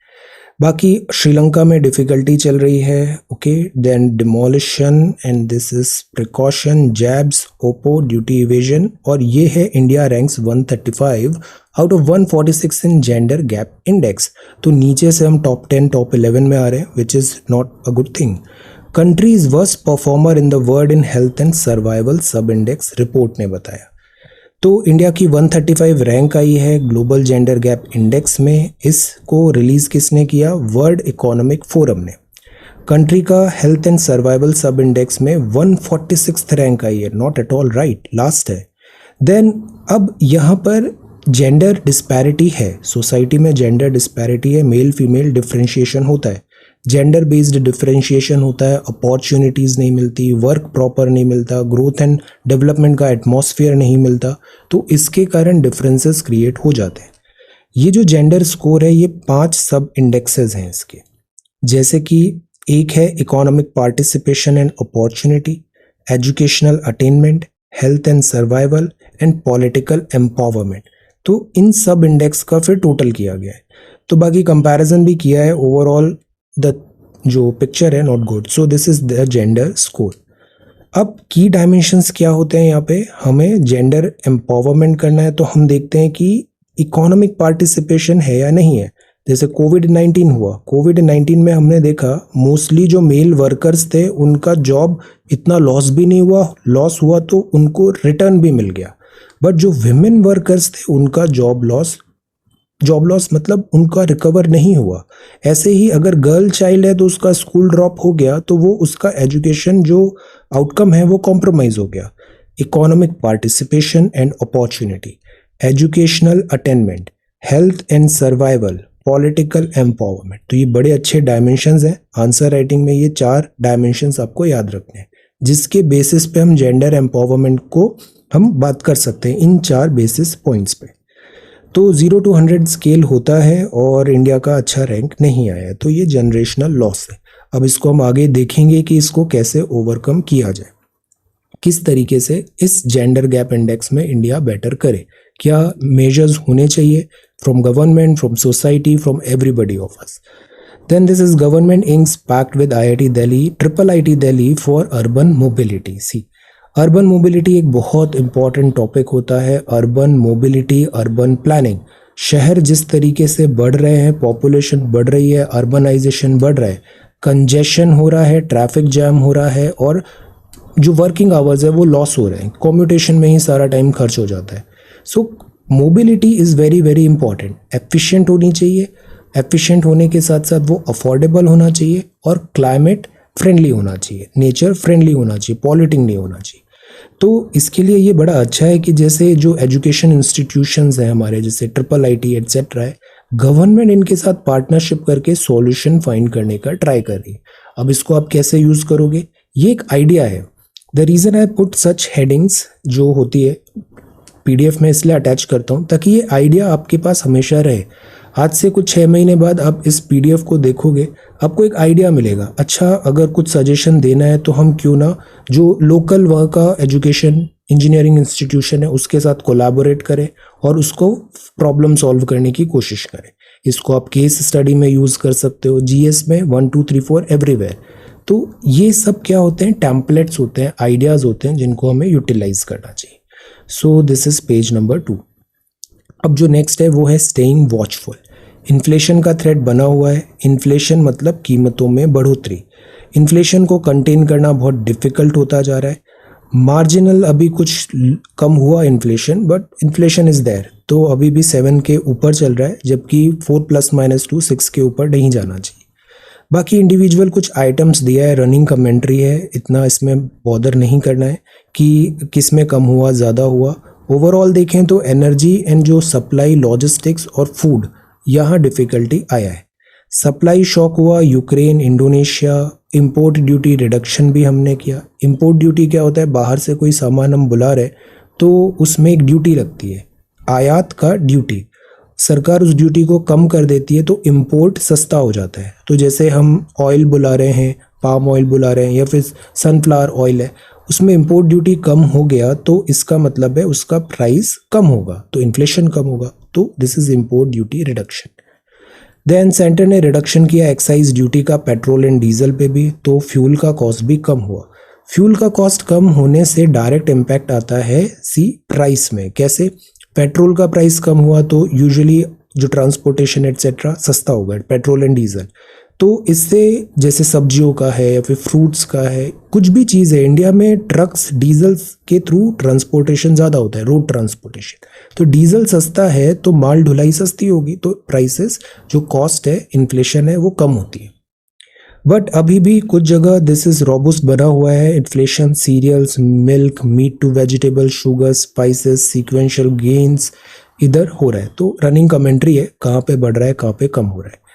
A: बाकी श्रीलंका में डिफ़िकल्टी चल रही है, okay. Then demolition and this is precaution, jabs, Oppo, duty evasion, और ये है India ranks 135 out of 146 in gender gap index. तो नीचे से हम टॉप 10 टॉप 11 में आ रहे हैं, which is not a good thing. Country is worst performer in the world in health and survival सब इंडेक्स, रिपोर्ट ने बताया। तो इंडिया की 135 रैंक आई है ग्लोबल जेंडर गैप इंडेक्स में। इसको रिलीज़ किसने किया? वर्ल्ड इकोनॉमिक फोरम ने। कंट्री का हेल्थ एंड सर्वाइवल सब इंडेक्स में 146th रैंक आई है, not at all right, last है। देन अब यहाँ पर जेंडर डिस्पैरिटी है, सोसाइटी में जेंडर डिस्पैरिटी है, मेल फीमेल डिफ्रेंशिएशन होता है, जेंडर बेस्ड डिफरेंशिएशन होता है, अपॉर्चुनिटीज़ नहीं मिलती, वर्क प्रॉपर नहीं मिलता, ग्रोथ एंड डेवलपमेंट का एटमॉस्फेयर नहीं मिलता, तो इसके कारण डिफरेंसेस क्रिएट हो जाते हैं। ये जो जेंडर स्कोर है ये 5 सब इंडेक्सेस हैं इसके, जैसे कि एक है economic participation and opportunity, educational attainment, health and survival and political empowerment. तो इन सब इंडेक्स का फिर टोटल किया गया है, तो बाकी कंपैरिजन भी किया है। ओवरऑल द जो पिक्चर है not good, so this is the gender score. अब की डायमेंशंस क्या होते हैं यहाँ पे, हमें जेंडर एम्पावरमेंट करना है तो हम देखते हैं कि इकोनॉमिक पार्टिसिपेशन है या नहीं है। जैसे कोविड-19 हुआ, कोविड-19 में हमने देखा मोस्टली जो मेल वर्कर्स थे उनका जॉब इतना लॉस भी नहीं हुआ, लॉस हुआ तो उनको रिटर्न भी मिल गया, बट जो विमेन वर्कर्स थे उनका जॉब लॉस मतलब उनका रिकवर नहीं हुआ। ऐसे ही अगर गर्ल चाइल्ड है तो उसका स्कूल ड्रॉप हो गया तो वो उसका एजुकेशन जो आउटकम है वो कॉम्प्रोमाइज हो गया। Economic participation and opportunity, educational attainment, health and survival, political empowerment, तो ये बड़े अच्छे डायमेंशंस हैं। आंसर राइटिंग में ये 4 डायमेंशंस आपको याद रखने हैं, जिसके बेसिस पे हम जेंडर एम्पावरमेंट को हम बात कर सकते हैं इन 4 बेसिस पॉइंट्स पे। तो 0 to 100 स्केल होता है और इंडिया का अच्छा रैंक नहीं आया है, तो ये जनरेशनल लॉस है। अब इसको हम आगे देखेंगे कि इसको कैसे ओवरकम किया जाए, किस तरीके से इस जेंडर गैप इंडेक्स में इंडिया बेटर करे, क्या मेजर्स होने चाहिए from government, from society, from everybody of us. Then this is government inks pact with IIT Delhi, triple IIT Delhi for urban mobility. See, urban mobility एक बहुत इंपॉर्टेंट टॉपिक होता है। अर्बन मोबिलिटी, अर्बन प्लानिंग, शहर जिस तरीके से बढ़ रहे हैं, पॉपुलेशन बढ़ रही है, अर्बनाइजेशन बढ़ रहा है, कंजेशन हो रहा है, ट्रैफिक जैम हो रहा है, और जो वर्किंग आवर्स है वो लॉस हो रहे हैं, कम्यूटेशन में ही सारा टाइम खर्च हो जाता है। So mobility is very very important. Efficient होनी चाहिए, एफिशिएंट होने के साथ साथ वो अफोर्डेबल होना चाहिए और क्लाइमेट फ्रेंडली होना चाहिए, नेचर फ्रेंडली होना चाहिए, पॉल्यूटिंग नहीं होना चाहिए। तो इसके लिए ये बड़ा अच्छा है कि जैसे जो एजुकेशन इंस्टीट्यूशंस हैं हमारे, जैसे ट्रिपल IIT एट्सेट्रा है, गवर्नमेंट इनके साथ पार्टनरशिप करके सॉल्यूशन फाइंड करने का ट्राई कर रही है। अब इसको आप कैसे यूज़ करोगे, ये एक आइडिया है। The reason I put such headings जो होती है PDF में इसलिए अटैच करता हूँ ताकि ये आइडिया आपके पास हमेशा रहे। आज से कुछ 6 महीने बाद आप इस PDF को देखोगे, आपको एक आइडिया मिलेगा। अच्छा, अगर कुछ सजेशन देना है तो हम क्यों ना जो लोकल वहाँ का एजुकेशन इंजीनियरिंग इंस्टीट्यूशन है उसके साथ कोलैबोरेट करें और उसको प्रॉब्लम सॉल्व करने की कोशिश करें। इसको आप केस स्टडी में यूज़ कर सकते हो, GS में 1 2 3 4 एवरीवेयर। तो ये सब क्या होते हैं, टेम्पलेट्स होते हैं, आइडियाज़ होते हैं जिनको हमें यूटिलाइज करना चाहिए। So this is page number 2। अब जो नेक्स्ट है वो है स्टेइंग वॉचफुल। इन्फ्लेशन का थ्रेट बना हुआ है। इन्फ्लेशन मतलब कीमतों में बढ़ोतरी। इन्फ्लेशन को कंटेन करना बहुत डिफ़िकल्ट होता जा रहा है। मार्जिनल अभी कुछ कम हुआ inflation, but inflation is there, तो अभी भी 7 के ऊपर चल रहा है, जबकि 4 + -2 6 के ऊपर नहीं जाना चाहिए। बाकी इंडिविजुअल कुछ आइटम्स दिया है, रनिंग कमेंट्री है, इतना इसमें बॉदर नहीं करना है कि किस में कम हुआ, ज़्यादा हुआ। ओवरऑल देखें तो एनर्जी एंड जो सप्लाई, लॉजिस्टिक्स और फूड, यहाँ डिफ़िकल्टी आया है। सप्लाई शॉक हुआ Ukraine, Indonesia. Import duty reduction भी हमने किया। इंपोर्ट ड्यूटी क्या होता है, बाहर से कोई सामान हम बुला रहे तो उसमें एक ड्यूटी लगती है, आयात का ड्यूटी। सरकार उस ड्यूटी को कम कर देती है तो इंपोर्ट सस्ता हो जाता है। तो जैसे हम ऑयल बुला रहे हैं, पाम ऑयल बुला रहे हैं या फिर सनफ्लावर ऑयल है, उसमें इंपोर्ट ड्यूटी कम हो गया तो इसका मतलब है उसका प्राइस कम होगा, तो इन्फ्लेशन कम होगा, तो this is import duty reduction. Then centre ने रिडक्शन किया एक्साइज ड्यूटी का पेट्रोल एंड डीजल पे भी, तो फ्यूल का कॉस्ट भी कम हुआ। फ्यूल का कॉस्ट कम होने से डायरेक्ट इम्पैक्ट आता है सी प्राइस में। कैसे? पेट्रोल का प्राइस कम हुआ तो यूजुअली जो ट्रांसपोर्टेशन एटसेट्रा सस्ता होगा, पेट्रोल एंड डीजल। तो इससे जैसे सब्जियों का है या फिर फ्रूट्स का है, कुछ भी चीज़ है, इंडिया में ट्रक्स डीजल के थ्रू ट्रांसपोर्टेशन ज़्यादा होता है, रोड ट्रांसपोर्टेशन। तो डीजल सस्ता है तो माल ढुलाई सस्ती होगी, तो प्राइसेस जो कॉस्ट है, इन्फ्लेशन है, वो कम होती है। बट अभी भी कुछ जगह दिस इज रोबस्ट बना हुआ है inflation. Cereals, milk, meat to vegetable, sugar, spices, sequential gains इधर हो रहा है। तो रनिंग कमेंट्री है, कहाँ पे बढ़ रहा है, कहाँ पे कम हो रहा है।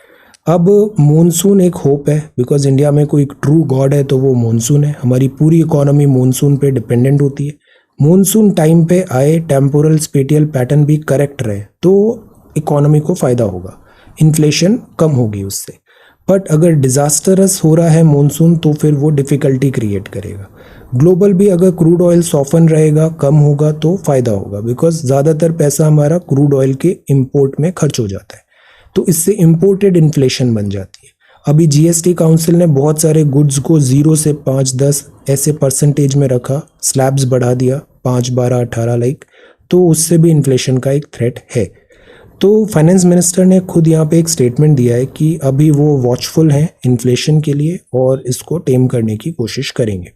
A: अब मॉनसून एक होप है, बिकॉज इंडिया में कोई ट्रू गॉड है तो वो मॉनसून है। हमारी पूरी इकोनॉमी मॉनसून पे डिपेंडेंट होती है। मॉनसून टाइम पे आए, टेम्पोरल स्पेटियल पैटर्न भी करेक्ट रहे तो इकोनॉमी को फ़ायदा होगा, इन्फ्लेशन कम होगी उससे। बट अगर डिज़ास्टरस हो रहा है मॉनसून तो फिर वो डिफ़िकल्टी क्रिएट करेगा। ग्लोबल भी अगर क्रूड ऑयल सॉफन रहेगा, कम होगा तो फ़ायदा होगा, बिकॉज ज़्यादातर पैसा हमारा क्रूड ऑयल के इम्पोर्ट में खर्च हो जाता है, तो इससे इम्पोर्टेड इन्फ्लेशन बन जाती है। अभी जीएसटी काउंसिल ने बहुत सारे गुड्स को 0 से 5-10 ऐसे परसेंटेज में रखा, स्लैब्स बढ़ा दिया 5, 12, 18 लाइक, तो उससे भी इन्फ्लेशन का एक थ्रेट है। तो फाइनेंस मिनिस्टर ने खुद यहाँ पे एक स्टेटमेंट दिया है कि अभी वो वॉचफुल हैं इन्फ्लेशन के लिए और इसको टेम करने की कोशिश करेंगे।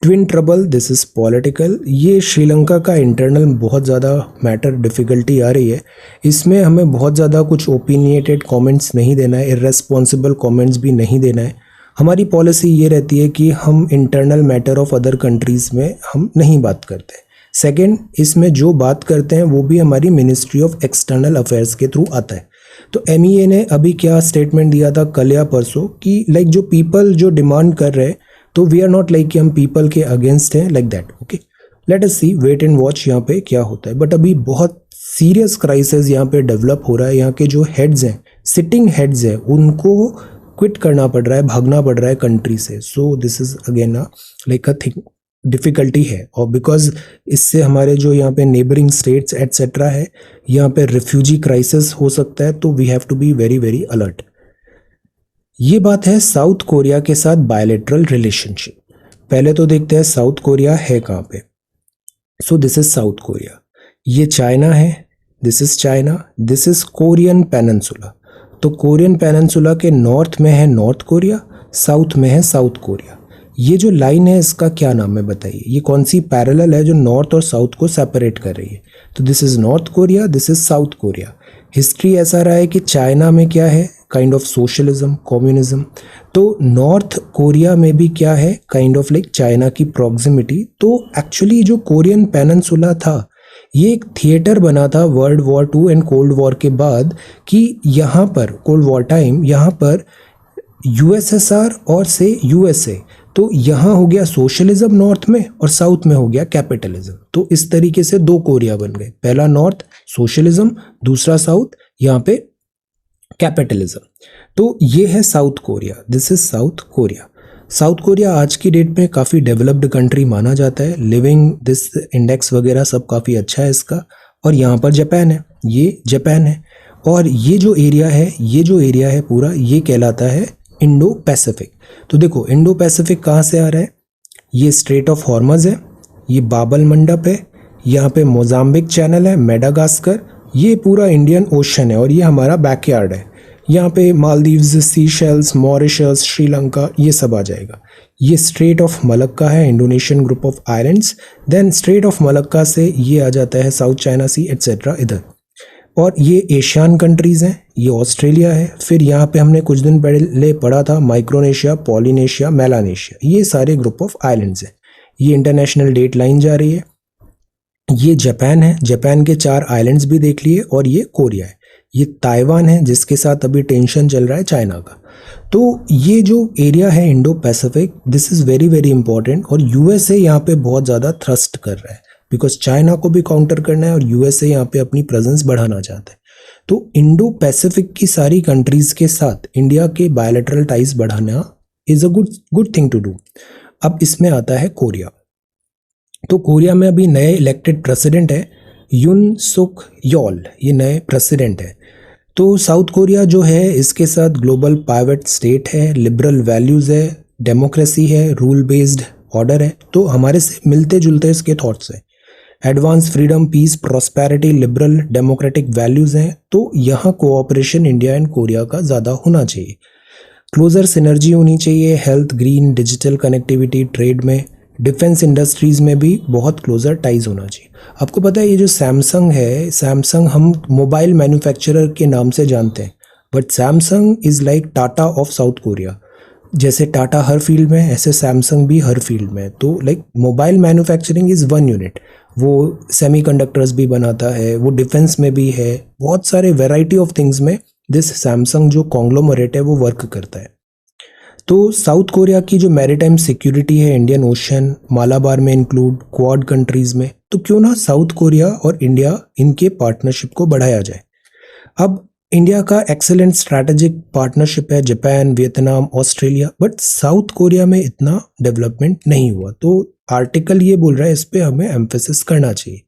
A: Twin trouble, this is political. ये श्रीलंका का इंटरनल बहुत ज़्यादा मैटर, डिफ़िकल्टी आ रही है। इसमें हमें बहुत ज़्यादा कुछ ओपिनिएटेड कमेंट्स नहीं देना है, इर्रेस्पॉन्सिबल कमेंट्स भी नहीं देना है। हमारी पॉलिसी ये रहती है कि हम internal matter of other countries में हम नहीं बात करते। सेकेंड, इसमें जो बात करते हैं वो भी हमारी मिनिस्ट्री ऑफ एक्सटर्नल अफेयर्स के थ्रू आता है। तो MEA ने अभी क्या स्टेटमेंट दिया था कल या परसों कि लाइक जो पीपल जो डिमांड कर रहे हैं, तो वी आर नॉट लाइक कि हम पीपल के अगेंस्ट हैं, like that. Okay, let us see, wait and watch यहाँ पे क्या होता है। बट अभी बहुत सीरियस क्राइसिस यहाँ पे डेवलप हो रहा है। यहाँ के जो हेड्स हैं, सिटिंग हेड्स हैं, उनको क्विट करना पड़ रहा है, भागना पड़ रहा है कंट्री से। सो this is again like a thing, difficulty है। और बिकॉज इससे हमारे जो यहाँ पे नेबरिंग स्टेट्स एटसेट्रा है, यहाँ पे रिफ्यूजी क्राइसिस हो सकता है, तो we have to be very very alert. ये बात है साउथ कोरिया के साथ बायलैटरल रिलेशनशिप। पहले तो देखते हैं साउथ कोरिया है कहाँ पे। सो दिस इज साउथ कोरिया, ये चाइना है, this is China, this is Korean peninsula. तो कोरियन पेनिनसुला के नॉर्थ में है नॉर्थ कोरिया, साउथ में है साउथ कोरिया। ये जो लाइन है इसका क्या नाम है बताइए? ये कौन सी पैरेलल है जो नॉर्थ और साउथ को सेपरेट कर रही है? तो this is north Korea, this is south Korea. History ऐसा रहा है कि चाइना में क्या है, काइंड ऑफ सोशलिज्म, कम्युनिज्म। तो नॉर्थ कोरिया में भी क्या है, काइंड ऑफ लाइक चाइना की प्रॉक्सिमिटी। तो एक्चुअली जो कोरियन पेनिनसुला था, ये एक थिएटर बना था world war 2 and cold war के बाद, कि यहाँ पर कोल्ड वॉर टाइम यहाँ पर USSR और से USA, तो यहाँ हो गया सोशलिज्म नॉर्थ में और साउथ में हो गया कैपिटलिज्म। तो इस तरीके से दो कोरिया बन गए, पहला नॉर्थ सोशलिज्म, दूसरा साउथ यहाँ पे कैपिटलिज्म। तो ये है south Korea, this is south Korea. South Korea आज की डेट में काफ़ी डेवलप्ड कंट्री माना जाता है, लिविंग दिस इंडेक्स वगैरह सब काफ़ी अच्छा है इसका। और यहाँ पर जापान है, ये जापान है। और ये जो एरिया है, ये जो एरिया है पूरा, ये कहलाता है इंडो पैसिफिक। तो देखो इंडो पैसिफिक कहाँ से आ रहा है, ये स्ट्रेट ऑफ हॉर्मज है, ये बाबल मंडप है, यहाँ पे मोजाम्बिक चैनल है, मेडागास्कर, ये पूरा इंडियन ओशन है और ये हमारा बैकयार्ड है। यहाँ पे मालदीव्स, सीशेल्स, मॉरिशस, श्रीलंका, ये सब आ जाएगा। ये स्ट्रेट ऑफ मलक्का है, Indonesian group of islands. Then strait of Malacca से ये आ जाता है साउथ चाइना सी एटसेट्रा इधर। और ये एशियन कंट्रीज़ हैं, ये ऑस्ट्रेलिया है। फिर यहाँ पे हमने कुछ दिन पहले पढ़ा था माइक्रोनेशिया, पॉलिनेशिया, मेलानेशिया, ये सारे ग्रुप ऑफ आइलैंड्स हैं। ये इंटरनेशनल डेट लाइन जा रही है। ये जापान है, जापान के 4 आइलैंड्स भी देख लिए। और ये कोरिया है, ये ताइवान है जिसके साथ अभी टेंशन चल रहा है चाइना का। तो ये जो एरिया है Indo Pacific, this is very very important. और USA यहाँ पे बहुत ज़्यादा थ्रस्ट कर रहा है, बिकॉज चाइना को भी काउंटर करना है और USA यहाँ पे अपनी प्रेजेंस बढ़ाना चाहता है। तो इंडो पैसिफिक की सारी कंट्रीज़ के साथ इंडिया के बायलैटरल टाइज बढ़ाना is a good thing to do. अब इसमें आता है कोरिया। तो कोरिया में अभी नए इलेक्टेड प्रेसिडेंट है युन सुक योल, ये नए प्रेसिडेंट है। तो साउथ कोरिया जो है इसके साथ ग्लोबल पाइवेट स्टेट है, लिबरल वैल्यूज़ है, डेमोक्रेसी है, रूल बेस्ड ऑर्डर है। तो हमारे से मिलते जुलते इसके थॉट्स हैं। Advance freedom, peace, prosperity, liberal democratic values हैं। तो यहाँ कोऑपरेशन इंडिया एंड कोरिया का ज़्यादा होना चाहिए। क्लोजर सिनर्जी होनी चाहिए, health, green, digital connectivity, trade में, डिफेंस इंडस्ट्रीज़ में भी बहुत क्लोजर टाइज होना चाहिए। आपको पता है ये जो सैमसंग है, सैमसंग हम मोबाइल मैन्युफैक्चरर के नाम से जानते हैं, but Samsung is like Tata of south Korea. जैसे टाटा हर फील्ड में है, ऐसे सैमसंग भी हर फील्ड में है। तो like mobile manufacturing is one unit, वो सेमीकंडक्टर्स भी बनाता है, वो डिफेंस में भी है, बहुत सारे वैरायटी ऑफ थिंग्स में दिस सैमसंग जो कॉन्ग्लोमरेट है वो वर्क करता है। तो साउथ कोरिया की जो मैरीटाइम सिक्योरिटी है, इंडियन ओशन, मालाबार में इंक्लूड, क्वाड कंट्रीज़ में, तो क्यों ना साउथ कोरिया और इंडिया इनके पार्टनरशिप को बढ़ाया जाए। अब इंडिया का एक्सेलेंट स्ट्रैटेजिक पार्टनरशिप है Japan, Vietnam, Australia, but south Korea में इतना डेवलपमेंट नहीं हुआ। तो आर्टिकल ये बोल रहा है इस पर हमें एम्फेसिस करना चाहिए।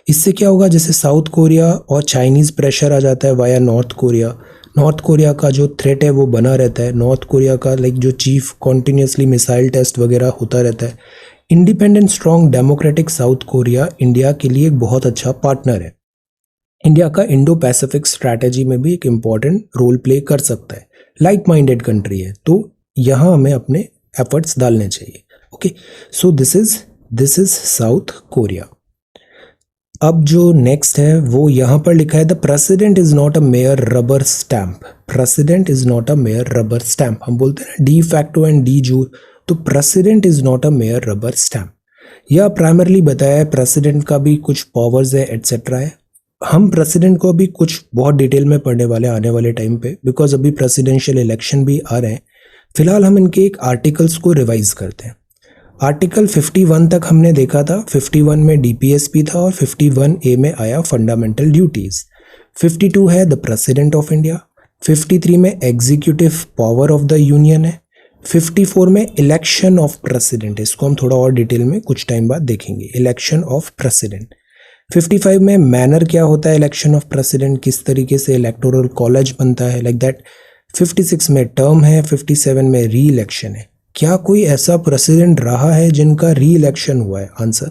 A: इससे क्या होगा, जैसे साउथ कोरिया और चाइनीज़ प्रेशर आ जाता है via north Korea, north Korea का जो थ्रेट है वो बना रहता है, नॉर्थ कोरिया का लाइक जो चीफ कॉन्टीन्यूसली मिसाइल टेस्ट वगैरह होता रहता है। Independent, strong, democratic south Korea India के लिए एक बहुत अच्छा पार्टनर है। इंडिया का इंडो पैसिफिक स्ट्रैटेजी में भी एक इम्पॉर्टेंट रोल प्ले कर सकता है। लाइक माइंडेड कंट्री है, तो यहाँ हमें अपने एफर्ट्स डालने चाहिए। Okay, so this is south Korea. अब जो नेक्स्ट है वो यहाँ पर लिखा है, the president is not a mayor rubber stamp. President is not a mayor rubber stamp, हम बोलते हैं ना डी फैक्टो एंड डी जूर, तो president is not a mayor rubber stamp. यह प्राइमरली बताया है प्रेसिडेंट का भी कुछ पावर्स है एटसेट्रा है। हम प्रेसिडेंट को अभी कुछ बहुत डिटेल में पढ़ने वाले आने वाले टाइम पे, बिकॉज अभी प्रेसिडेंशियल इलेक्शन भी आ रहे हैं। फिलहाल हम इनके एक आर्टिकल्स को रिवाइज करते हैं। आर्टिकल 51 तक हमने देखा था, 51 में डीपीएसपी था और 51A में आया फंडामेंटल ड्यूटीज। 52 है द प्रेसिडेंट ऑफ इंडिया, 53 में executive power of the union है, 54 में इलेक्शन ऑफ प्रेसिडेंट, इसको हम थोड़ा और डिटेल में कुछ टाइम बाद देखेंगे, इलेक्शन ऑफ प्रेसिडेंट। 55 में मैनर क्या होता है इलेक्शन ऑफ प्रेसिडेंट, किस तरीके से इलेक्टोरल कॉलेज बनता है, लाइक दैट। 56 में टर्म है, 57 में री इलेक्शन है। क्या कोई ऐसा प्रेसिडेंट रहा है जिनका री इलेक्शन हुआ है? आंसर।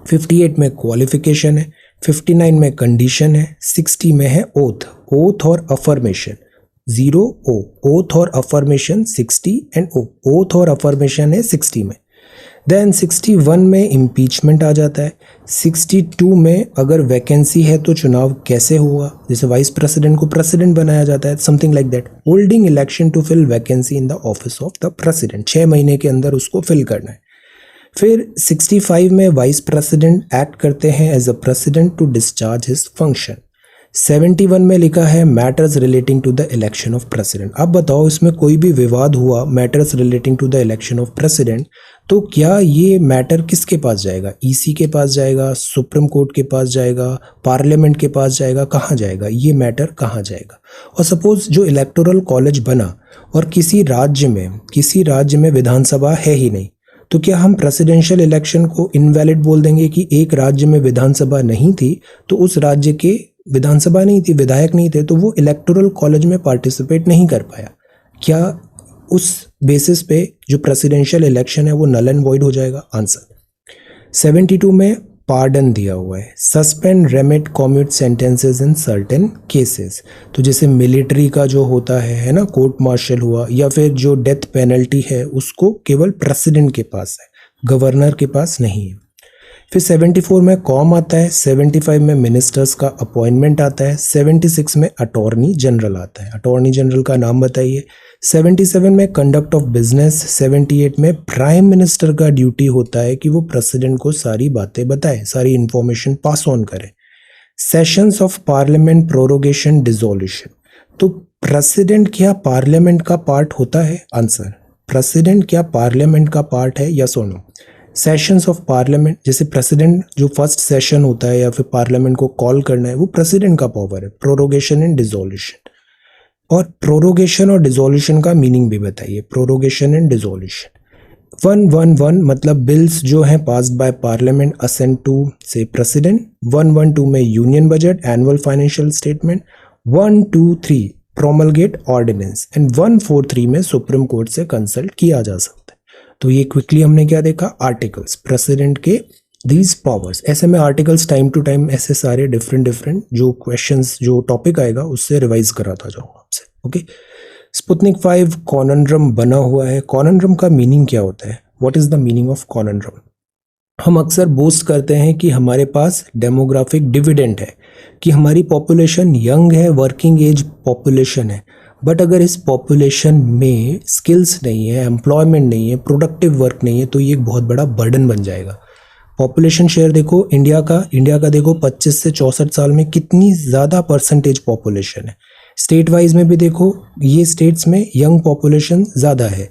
A: 58 में क्वालिफिकेशन है, 59 में कंडीशन है, 60 में है ओथ, ओथ और अफर्मेशन, 0 ओ, ओथ और अफर्मेशन 60 एंड ओ, ओथ और अफर्मेशन है 60 में। देन 61 में इम्पीचमेंट आ जाता है। 62 में अगर वैकेंसी है तो चुनाव कैसे हुआ, जैसे वाइस प्रेसिडेंट को प्रेसिडेंट बनाया जाता है, something like that. Holding election to fill vacancy in the office of the president, 6 महीने के अंदर उसको फिल करना है। फिर 65 में वाइस प्रेसिडेंट एक्ट करते हैं as a president to discharge his function. 71 में लिखा है matters relating to the election of president. अब बताओ इसमें कोई भी विवाद हुआ matters relating to the election of president, तो क्या ये मैटर किसके पास जाएगा? ईसी के पास जाएगा, सुप्रीम कोर्ट के पास जाएगा, पार्लियामेंट के पास जाएगा, कहाँ जाएगा ये मैटर, कहाँ जाएगा? और सपोज जो इलेक्टोरल कॉलेज बना और किसी राज्य में विधानसभा है ही नहीं, तो क्या हम प्रेसिडेंशियल इलेक्शन को इनवैलिड बोल देंगे कि एक राज्य में विधानसभा नहीं थी तो उस राज्य के विधानसभा नहीं थी, विधायक नहीं थे, तो वो इलेक्टोरल कॉलेज में पार्टिसिपेट नहीं कर पाया? क्या उस बेसिस पे जो प्रेसिडेंशियल इलेक्शन है वो नल एंड वॉइड हो जाएगा? आंसर। 72 में पार्डन दिया हुआ है, suspend, remit, commute sentences in certain cases. तो जैसे मिलिट्री का जो होता है ना, कोर्ट मार्शल हुआ, या फिर जो डेथ पेनल्टी है उसको केवल प्रेसिडेंट के पास है, गवर्नर के पास नहीं है। फिर 74 में कॉम आता है, 75 में मिनिस्टर्स का अपॉइंटमेंट आता है, 76 में अटॉर्नी जनरल आता है। अटॉर्नी जनरल का नाम बताइए। 77 में कंडक्ट ऑफ बिजनेस, 78 में प्राइम मिनिस्टर का ड्यूटी होता है कि वो प्रेसिडेंट को सारी बातें बताए, सारी इंफॉर्मेशन पास ऑन करे। Sessions of parliament, prorogation, dissolution. तो प्रेसिडेंट क्या पार्लियामेंट का पार्ट होता है? आंसर। प्रेसिडेंट क्या पार्लियामेंट का पार्ट है, यस और नो? सेशंस ऑफ पार्लियामेंट, जैसे प्रेसिडेंट जो फर्स्ट सेशन होता है या फिर पार्लियामेंट को कॉल करना है, वो प्रेसिडेंट का पावर है। प्रोरोगेशन एंड डिसोल्यूशन, और प्रोरोगेशन और डिसोल्यूशन का मीनिंग भी बताइए, प्रोरोगेशन एंड डिसोल्यूशन। 111 मतलब बिल्स जो हैं passed by parliament assent to से प्रेसिडेंट, 112 में union budget, annual financial statement, 123 promulgate ordinance and 143 में सुप्रीम कोर्ट से कंसल्ट किया जा सकता है। तो ये क्विकली हमने क्या देखा, आर्टिकल्स, प्रेसिडेंट के दीज पावर्स। ऐसे में आर्टिकल्स टाइम टू टाइम ऐसे सारे डिफरेंट जो क्वेश्चंस जो टॉपिक आएगा उससे रिवाइज कराता जाऊंगा आपसे। ओके, स्पुतनिक 5 कॉनन्ड्रम बना हुआ है। कॉनन्ड्रम का मीनिंग क्या होता है? What is the meaning of conundrum? हम अक्सर बोस्ट करते हैं कि हमारे पास डेमोग्राफिक डिविडेंड है, कि हमारी पॉपुलेशन यंग है, वर्किंग एज पॉपुलेशन है, बट अगर इस पॉपुलेशन में स्किल्स नहीं है, एम्प्लॉयमेंट नहीं है, प्रोडक्टिव वर्क नहीं है, तो ये एक बहुत बड़ा बर्डन बन जाएगा। पॉपुलेशन शेयर देखो इंडिया का देखो 25 से 64 साल में कितनी ज़्यादा परसेंटेज पॉपुलेशन है। स्टेट वाइज में भी देखो, ये स्टेट्स में यंग पॉपुलेशन ज़्यादा है।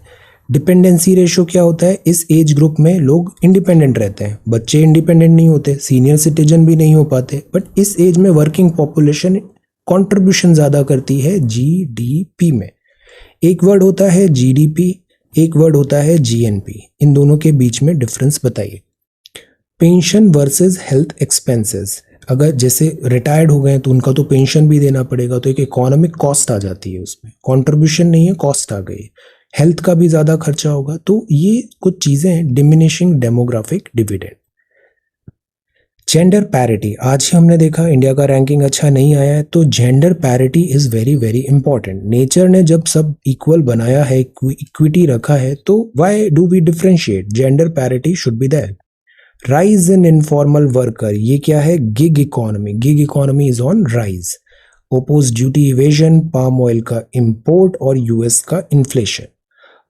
A: डिपेंडेंसी रेशो क्या होता है? इस एज ग्रुप में लोग इंडिपेंडेंट रहते हैं, बच्चे इंडिपेंडेंट नहीं होते, सीनियर सिटीजन भी नहीं हो पाते, बट इस एज में वर्किंग पॉपुलेशन कंट्रीब्यूशन ज़्यादा करती है जीडीपी में। एक वर्ड होता है जीडीपी, एक वर्ड होता है जीएनपी। इन दोनों के बीच में डिफरेंस बताइए। पेंशन वर्सेस हेल्थ एक्सपेंसेस, अगर जैसे रिटायर्ड हो गए तो उनका तो पेंशन भी देना पड़ेगा, तो एक इकोनॉमिक कॉस्ट आ जाती है, उसमें कंट्रीब्यूशन नहीं है, कॉस्ट आ गई। हेल्थ का भी ज़्यादा खर्चा होगा, तो ये कुछ चीज़ें हैं diminishing demographic dividend. Gender parity, आज ही हमने देखा इंडिया का रैंकिंग अच्छा नहीं आया है, तो gender parity is very very important. Nature ने जब सब इक्वल बनाया है, इक्विटी रखा है, तो why do we differentiate? Gender parity should be there. Rise in informal worker, ये क्या है? Gig economy. Gig economy is on rise. Oppo's duty evasion, palm oil का इंपोर्ट और यूएस का इन्फ्लेशन।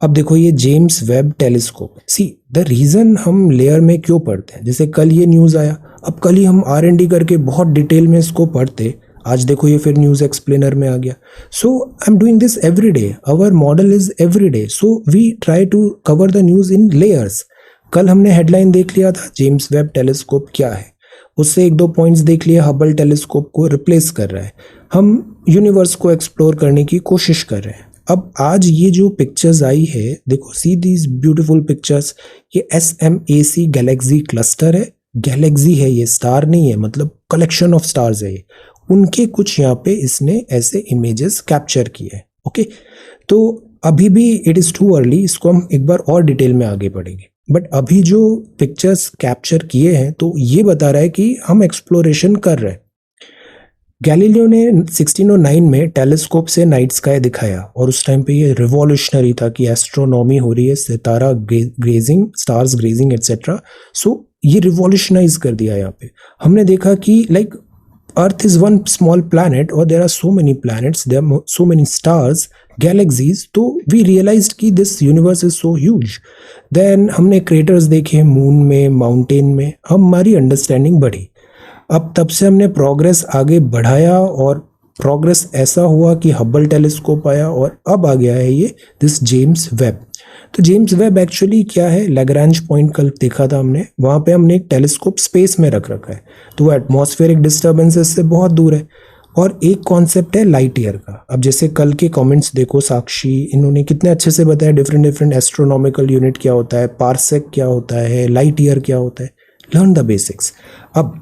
A: अब देखो ये James Webb telescope, see the reason हम लेयर में क्यों पढ़ते हैं, जैसे कल ये न्यूज़ आया, अब कल ही हम R&D करके बहुत डिटेल में इसको पढ़ते, आज देखो ये फिर न्यूज़ एक्सप्लेनर में आ गया। So I am doing this every day, our model is every day, so we try to cover the news in layers. कल हमने हेडलाइन देख लिया था जेम्स वेब टेलीस्कोप क्या है, उससे एक दो पॉइंट्स देख लिया, हबल टेलीस्कोप को रिप्लेस कर रहा है, हम यूनिवर्स को एक्सप्लोर करने की कोशिश कर रहे हैं। अब आज ये जो पिक्चर्स आई है, देखो सी दीज ब्यूटीफुल पिक्चर्स, ये SMAC गैलेक्सी क्लस्टर है, गैलेक्सी है ये, स्टार नहीं है, मतलब कलेक्शन ऑफ स्टार्स है ये, उनके कुछ यहाँ पे इसने ऐसे इमेजेस कैप्चर किए हैं। ओके, तो अभी भी इट इज़ टू अर्ली, इसको हम एक बार और डिटेल में आगे पढ़ेंगे, बट अभी जो पिक्चर्स कैप्चर किए हैं तो ये बता रहा है कि हम एक्सप्लोरेशन कर रहे हैं। गैलीलियो ने 1609 में टेलीस्कोप से नाइट स्काई दिखाया, और उस टाइम पे ये रिवॉल्यूशनरी था कि एस्ट्रोनॉमी हो रही है, सितारा grazing, stars grazing etcetera. So ये रिवॉल्यूशनाइज कर दिया। यहाँ पे हमने देखा कि like earth is one small planet और there are so many planets, there are so many stars, galaxies, तो वी रियलाइज्ड कि this universe is so huge. Then हमने क्रेटर्स देखे मून में, माउंटेन में, हमारी अंडरस्टैंडिंग बढ़ी। अब तब से हमने प्रोग्रेस आगे बढ़ाया, और प्रोग्रेस ऐसा हुआ कि हबल टेलीस्कोप आया, और अब आ गया है ये दिस जेम्स वेब। तो जेम्स वेब एक्चुअली क्या है, लैग्रांज पॉइंट कल देखा था हमने, वहाँ पे हमने एक टेलीस्कोप स्पेस में रख रखा है, तो वो एटमॉस्फेरिक डिस्टर्बेंसेस से बहुत दूर है। और एक कॉन्सेप्ट है लाइट ईयर का। अब जैसे कल के कमेंट्स देखो, साक्षी, इन्होंने कितने अच्छे से बताया डिफरेंट एस्ट्रोनॉमिकल यूनिट क्या होता है, पार्सेक क्या होता है, लाइट ईयर क्या होता है, लर्न द बेसिक्स। अब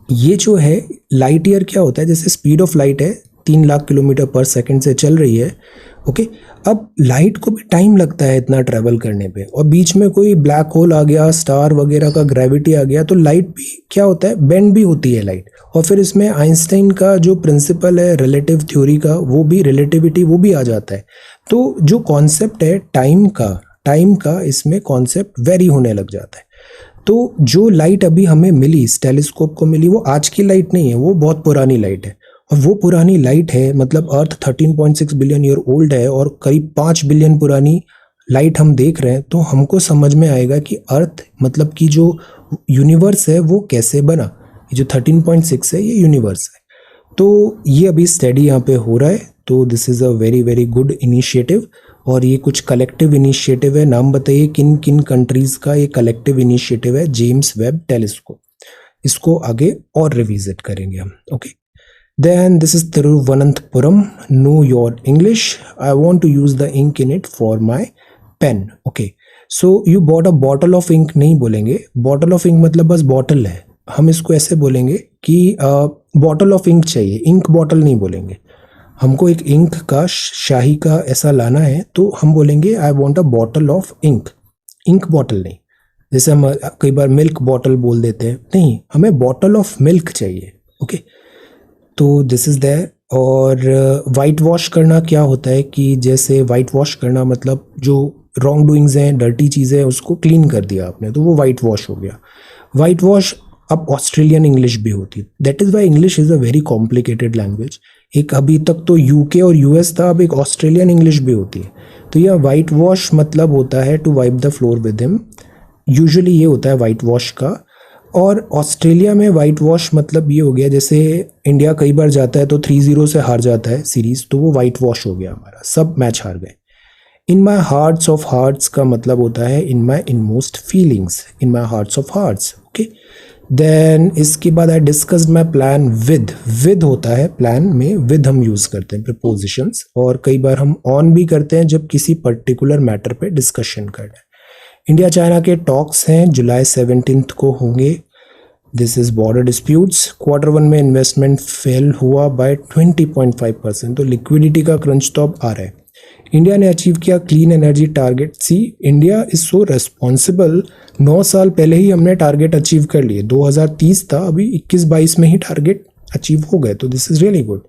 A: ये जो है लाइट ईयर क्या होता है, जैसे स्पीड ऑफ लाइट है 3 लाख किलोमीटर पर सेकंड से चल रही है। ओके, अब लाइट को भी टाइम लगता है इतना ट्रैवल करने पे, और बीच में कोई ब्लैक होल आ गया, स्टार वगैरह का ग्रेविटी आ गया, तो लाइट भी क्या होता है, बेंड भी होती है लाइट। और फिर इसमें आइंस्टाइन का जो प्रिंसिपल है रिलेटिव थ्योरी का, वो भी, रिलेटिविटी, वो भी आ जाता है। तो जो कॉन्सेप्ट है टाइम का इसमें कॉन्सेप्ट वेरी होने लग जाता है। तो जो लाइट अभी हमें मिली, इस टेलीस्कोप को मिली, वो आज की लाइट नहीं है, वो बहुत पुरानी लाइट है। और वो पुरानी लाइट है, मतलब अर्थ 13.6 बिलियन ईयर ओल्ड है, और करीब 5 बिलियन पुरानी लाइट हम देख रहे हैं, तो हमको समझ में आएगा कि अर्थ, मतलब कि जो यूनिवर्स है वो कैसे बना। ये जो 13.6 है ये यूनिवर्स है। तो ये अभी स्टडी यहाँ पे हो रहा है, तो this is a very very good initiative, और ये कुछ कलेक्टिव इनिशिएटिव है। नाम बताइए किन किन कंट्रीज़ का ये कलेक्टिव इनिशिएटिव है, जेम्स वेब टेलीस्कोप। इसको आगे और रिविजिट करेंगे हम। Okay, then this is Thiruvananthapuram. Know your English. I want to use the ink in it for my pen. Okay, so you bought a bottle of ink नहीं बोलेंगे, बॉटल ऑफ इंक मतलब बस बॉटल है, हम इसको ऐसे बोलेंगे कि बॉटल ऑफ इंक चाहिए, इंक बॉटल नहीं बोलेंगे। हमको एक इंक का शाही का ऐसा लाना है तो हम बोलेंगे I want a bottle of ink, ink bottle नहीं। जैसे हम कई बार मिल्क बॉटल बोल देते हैं, नहीं, हमें बॉटल ऑफ मिल्क चाहिए। ओके, तो दिस इज़ देयर। और वाइट वॉश करना क्या होता है कि जैसे वाइट वॉश करना मतलब जो रॉन्ग डूइंग्स हैं, डर्टी चीज़ें हैं, उसको क्लीन कर दिया आपने, तो वो वाइट वॉश हो गया। वाइट वॉश अब ऑस्ट्रेलियन इंग्लिश भी होती है, that is why English is a very complicated language. एक अभी तक तो यूके और यूएस था, अब एक ऑस्ट्रेलियन इंग्लिश भी होती है। तो यह वाइट वॉश मतलब होता है to wipe the floor with him, usually ये होता है वाइट वॉश का। और ऑस्ट्रेलिया में वाइट वॉश मतलब ये हो गया, जैसे इंडिया कई बार जाता है तो 3-0 से हार जाता है सीरीज, तो वो वाइट वॉश हो गया, हमारा सब मैच हार गए। In my hearts of hearts का मतलब होता है in my inmost feelings, in my hearts of hearts. Okay, then इसके बाद I discussed my plan with होता है प्लान में, विद हम यूज़ करते हैं प्रीपोजिशंस, और कई बार हम ऑन भी करते हैं जब किसी पर्टिकुलर मैटर पे डिस्कशन करना है। इंडिया चाइना के टॉक्स हैं, जुलाई 17 को होंगे। This is border disputes. Q1 में इन्वेस्टमेंट फेल हुआ बाय 20.5%, तो लिक्विडिटी का क्रंच तो अब आ रहा है। इंडिया ने अचीव किया clean energy target. See, India is so responsible, 9 साल पहले ही हमने टारगेट अचीव कर लिए, 2030 था, अभी 21-22 में ही टारगेट अचीव हो गए, तो दिस इज रियली गुड।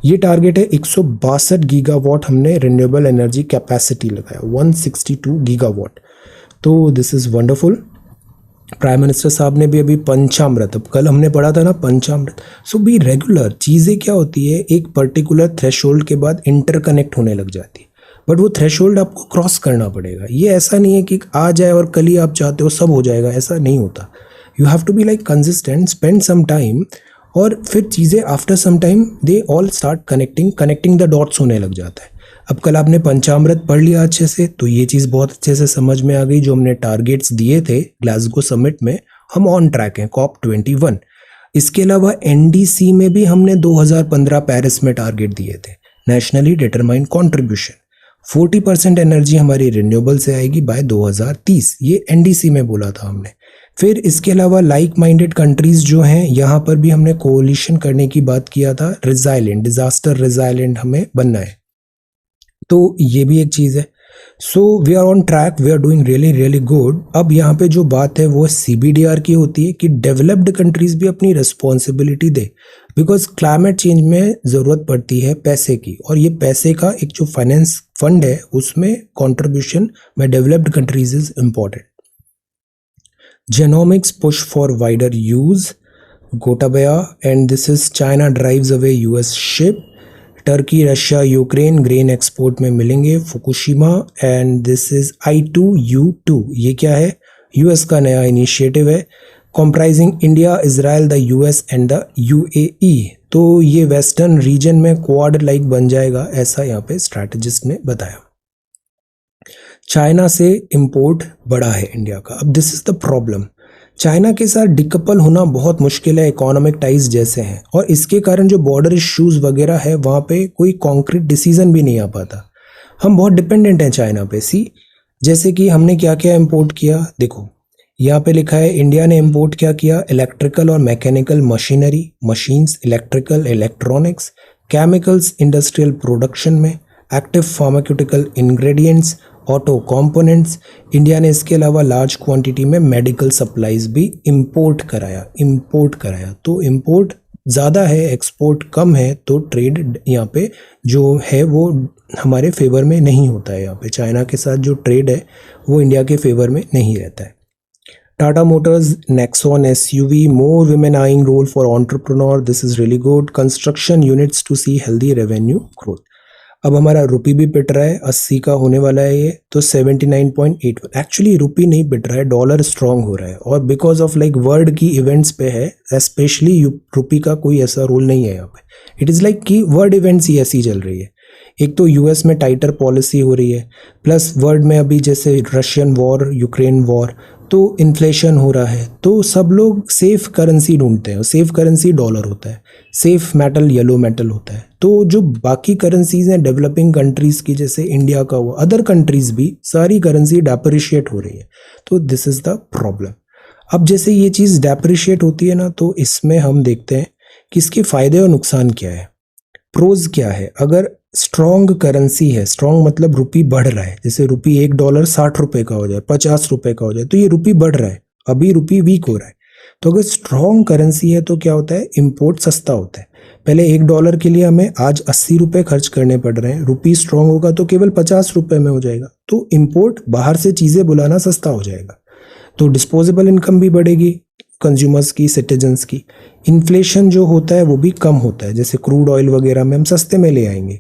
A: ये टारगेट है 162 गीगावाट हमने रिन्यूएबल एनर्जी कैपेसिटी लगाया, 162 गीगावाट, तो this is wonderful. Prime minister साहब ने भी अभी पंचामृत, अब कल हमने पढ़ा था ना पंचामृत, सो बी रेगुलर। चीज़ें क्या होती है, एक पर्टिकुलर थ्रेशोल्ड के बाद इंटरकनेक्ट होने लग जाती है, बट वो थ्रेशोल्ड आपको क्रॉस करना पड़ेगा। ये ऐसा नहीं है कि आ जाए और कल ही आप चाहते हो सब हो जाएगा, ऐसा नहीं होता। You have to be like consistent, spend some time, और फिर चीज़ें after some time they all start connecting the dots होने लग जाता है। अब कल आपने पंचामृत पढ़ लिया अच्छे से, तो ये चीज़ बहुत अच्छे से समझ में आ गई। जो हमने टारगेट्स दिए थे ग्लासगो समिट में, हम ऑन ट्रैक हैं, COP21। इसके अलावा NDC में भी हमने 2015 पेरिस में टारगेट दिए थे, नेशनली डिटरमाइंड कॉन्ट्रीब्यूशन। 40% एनर्जी हमारी रिन्यूएबल से आएगी बाय 2030, ये NDC में बोला था हमने। फिर इसके अलावा लाइक माइंडेड कंट्रीज जो हैं, यहाँ पर भी हमने कोलिशन करने की बात किया था, रिजाइलेंट, डिजास्टर रिजाइलेंट हमें बनना है, तो ये भी एक चीज़ है। So we are on track, we are doing really really good. अब यहाँ पे जो बात है वो CBDR की होती है कि डेवलप्ड कंट्रीज भी अपनी responsibility they, because climate change में ज़रूरत पड़ती है पैसे की, और ये पैसे का एक जो फाइनेंस फंड है उसमें contribution by developed countries is important. Genomics push for wider use, Gotabaya, and this is China drives away US ship, Turkey, Russia, Ukraine grain export में मिलेंगे, Fukushima, and this is I2U2। ये क्या है, यूएस का नया इनिशिएटिव है, comprising India, Israel, the US and the UAE। तो ये वेस्टर्न रीजन में क्वाड लाइक बन जाएगा, ऐसा यहाँ पे स्ट्रैटेजिस्ट ने बताया। चाइना से इंपोर्ट बढ़ा है इंडिया का। अब this is the problem, China के साथ डिकपल होना बहुत मुश्किल है, इकोनॉमिक टाइज जैसे हैं, और इसके कारण जो बॉर्डर इश्यूज वगैरह है वहाँ पे कोई कॉन्क्रीट डिसीजन भी नहीं आ पाता। हम बहुत डिपेंडेंट हैं चाइना पे। सी, जैसे कि हमने क्या क्या इंपोर्ट किया, देखो यहाँ पे लिखा है, इंडिया ने इंपोर्ट क्या किया, इलेक्ट्रिकल और mechanical machinery, machines, electrical, electronics, chemicals, industrial production में, active pharmaceutical ingredients, auto components. India ने इसके अलावा लार्ज क्वांटिटी में मेडिकल सप्लाईज भी इंपोर्ट कराया। तो इंपोर्ट ज़्यादा है, एक्सपोर्ट कम है, तो ट्रेड यहाँ पे जो है वो हमारे फेवर में नहीं होता है। यहाँ पे चाइना के साथ जो ट्रेड है वो इंडिया के फेवर में नहीं रहता है। Tata Motors, Nexon SUV, more women eyeing role for entrepreneur, this is really good. Construction units to see healthy revenue growth. अब हमारा रुपी भी पिट रहा है, 80 का होने वाला है ये, तो 79.81। एक्चुअली रुपी नहीं पिट रहा है, डॉलर स्ट्रांग हो रहा है, और बिकॉज ऑफ लाइक वर्ल्ड की इवेंट्स पे है, स्पेशली रुपी का कोई ऐसा रोल नहीं है यहाँ पे। इट इज़ लाइक कि वर्ल्ड इवेंट्स ही ऐसी चल रही है। एक तो US में टाइटर पॉलिसी हो रही है, प्लस वर्ल्ड में अभी जैसे रशियन वॉर, यूक्रेन वॉर, तो इन्फ्लेशन हो रहा है, तो सब लोग सेफ करेंसी ढूंढते हैं। सेफ करेंसी डॉलर होता है, सेफ मेटल येलो मेटल होता है। तो जो बाकी करेंसीज हैं डेवलपिंग कंट्रीज़ की, जैसे इंडिया का हुआ, अदर कंट्रीज़ भी सारी करेंसी डेप्रिशिएट हो रही है। तो दिस इज़ द प्रॉब्लम। अब जैसे ये चीज़ डेप्रिशिएट होती है ना, तो इसमें हम देखते हैं कि इसके फ़ायदे और नुकसान क्या है, प्रोज क्या है। अगर स्ट्रॉन्ग करेंसी है, स्ट्रॉन्ग मतलब रुपी बढ़ रहा है, जैसे रुपी $1 60 का हो जाए, $50 का हो जाए, तो ये रुपी बढ़ रहा है। अभी रुपी वीक हो रहा है। तो अगर स्ट्रॉन्ग करेंसी है तो क्या होता है, इंपोर्ट सस्ता होता है। पहले $1 के लिए हमें आज $80 खर्च करने पड़ रहे हैं, रुपी स्ट्रॉन्ग होगा तो केवल $50 में हो जाएगा। तो इंपोर्ट बाहर से चीज़ें बुलाना सस्ता हो जाएगा, तो डिस्पोजेबल इनकम भी बढ़ेगी कंज्यूमर्स की, सिटीजन्स की। इन्फ्लेशन जो होता है वो भी कम होता है, जैसे क्रूड ऑयल वगैरह में हम सस्ते में ले आएंगे।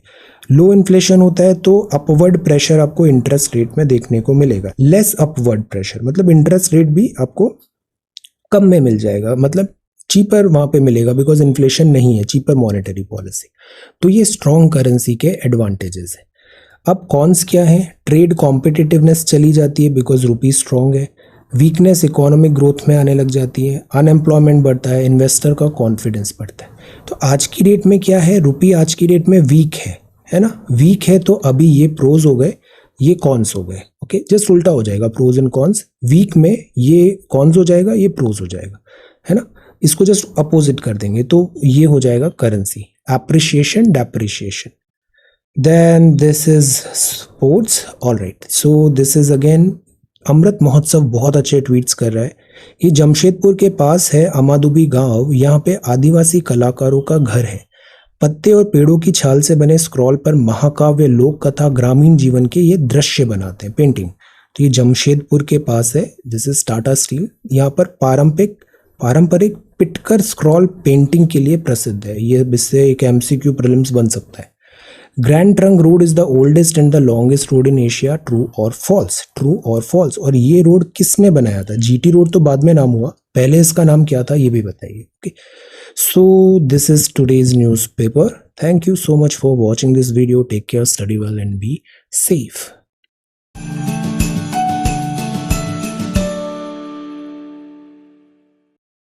A: लो इन्फ्लेशन होता है तो अपवर्ड प्रेशर आपको इंटरेस्ट रेट में देखने को मिलेगा। लेस अपवर्ड प्रेशर मतलब इंटरेस्ट रेट भी आपको कम में मिल जाएगा, मतलब चीपर वहाँ पे मिलेगा, बिकॉज इन्फ्लेशन नहीं है, चीपर मॉनेटरी पॉलिसी। तो ये स्ट्रॉन्ग करेंसी के एडवांटेजेस है। अब कॉन्स क्या है, ट्रेड कॉम्पिटिटिवनेस चली जाती है बिकॉज रुपी स्ट्रॉन्ग है। वीकनेस इकोनॉमिक ग्रोथ में आने लग जाती है, अनएम्प्लॉयमेंट बढ़ता है, इन्वेस्टर का कॉन्फिडेंस बढ़ता है। तो आज की डेट में क्या है, रुपी आज की डेट में वीक है ना, वीक है। तो अभी ये प्रोज हो गए, ये कॉन्स हो गए। ओके, जस्ट उल्टा हो जाएगा, प्रोज एंड कॉन्स। वीक में ये कॉन्स हो जाएगा, ये प्रोज हो जाएगा, है ना। इसको जस्ट अपोजिट कर देंगे तो ये हो जाएगा currency appreciation depreciation. Then this is sports. Alright, so this is again Amrit Mahotsav बहुत अच्छे ट्वीट्स कर रहा है। ये जमशेदपुर के पास है अमादुबी गांव, यहाँ पे आदिवासी कलाकारों का घर है। पत्ते और पेड़ों की छाल से बने स्क्रॉल पर महाकाव्य, लोक कथा, ग्रामीण जीवन के ये दृश्य बनाते हैं, पेंटिंग। तो ये जमशेदपुर के पास है, दिस इज टाटा स्टील। यहाँ पर पारंपरिक पिटकर स्क्रॉल पेंटिंग के लिए प्रसिद्ध है। ये इससे एक MCQ प्रीलिम्स बन सकता है। Grand trunk road is the oldest and the longest road in Asia, true और फॉल्स? ट्रू और फॉल्स। और ये रोड किसने बनाया था? GT रोड तो बाद में नाम हुआ, पहले इसका नाम क्या था ये भी बताइए। Okay, so this is today's newspaper. Thank you so much for watching this video. Take care, study well and be safe.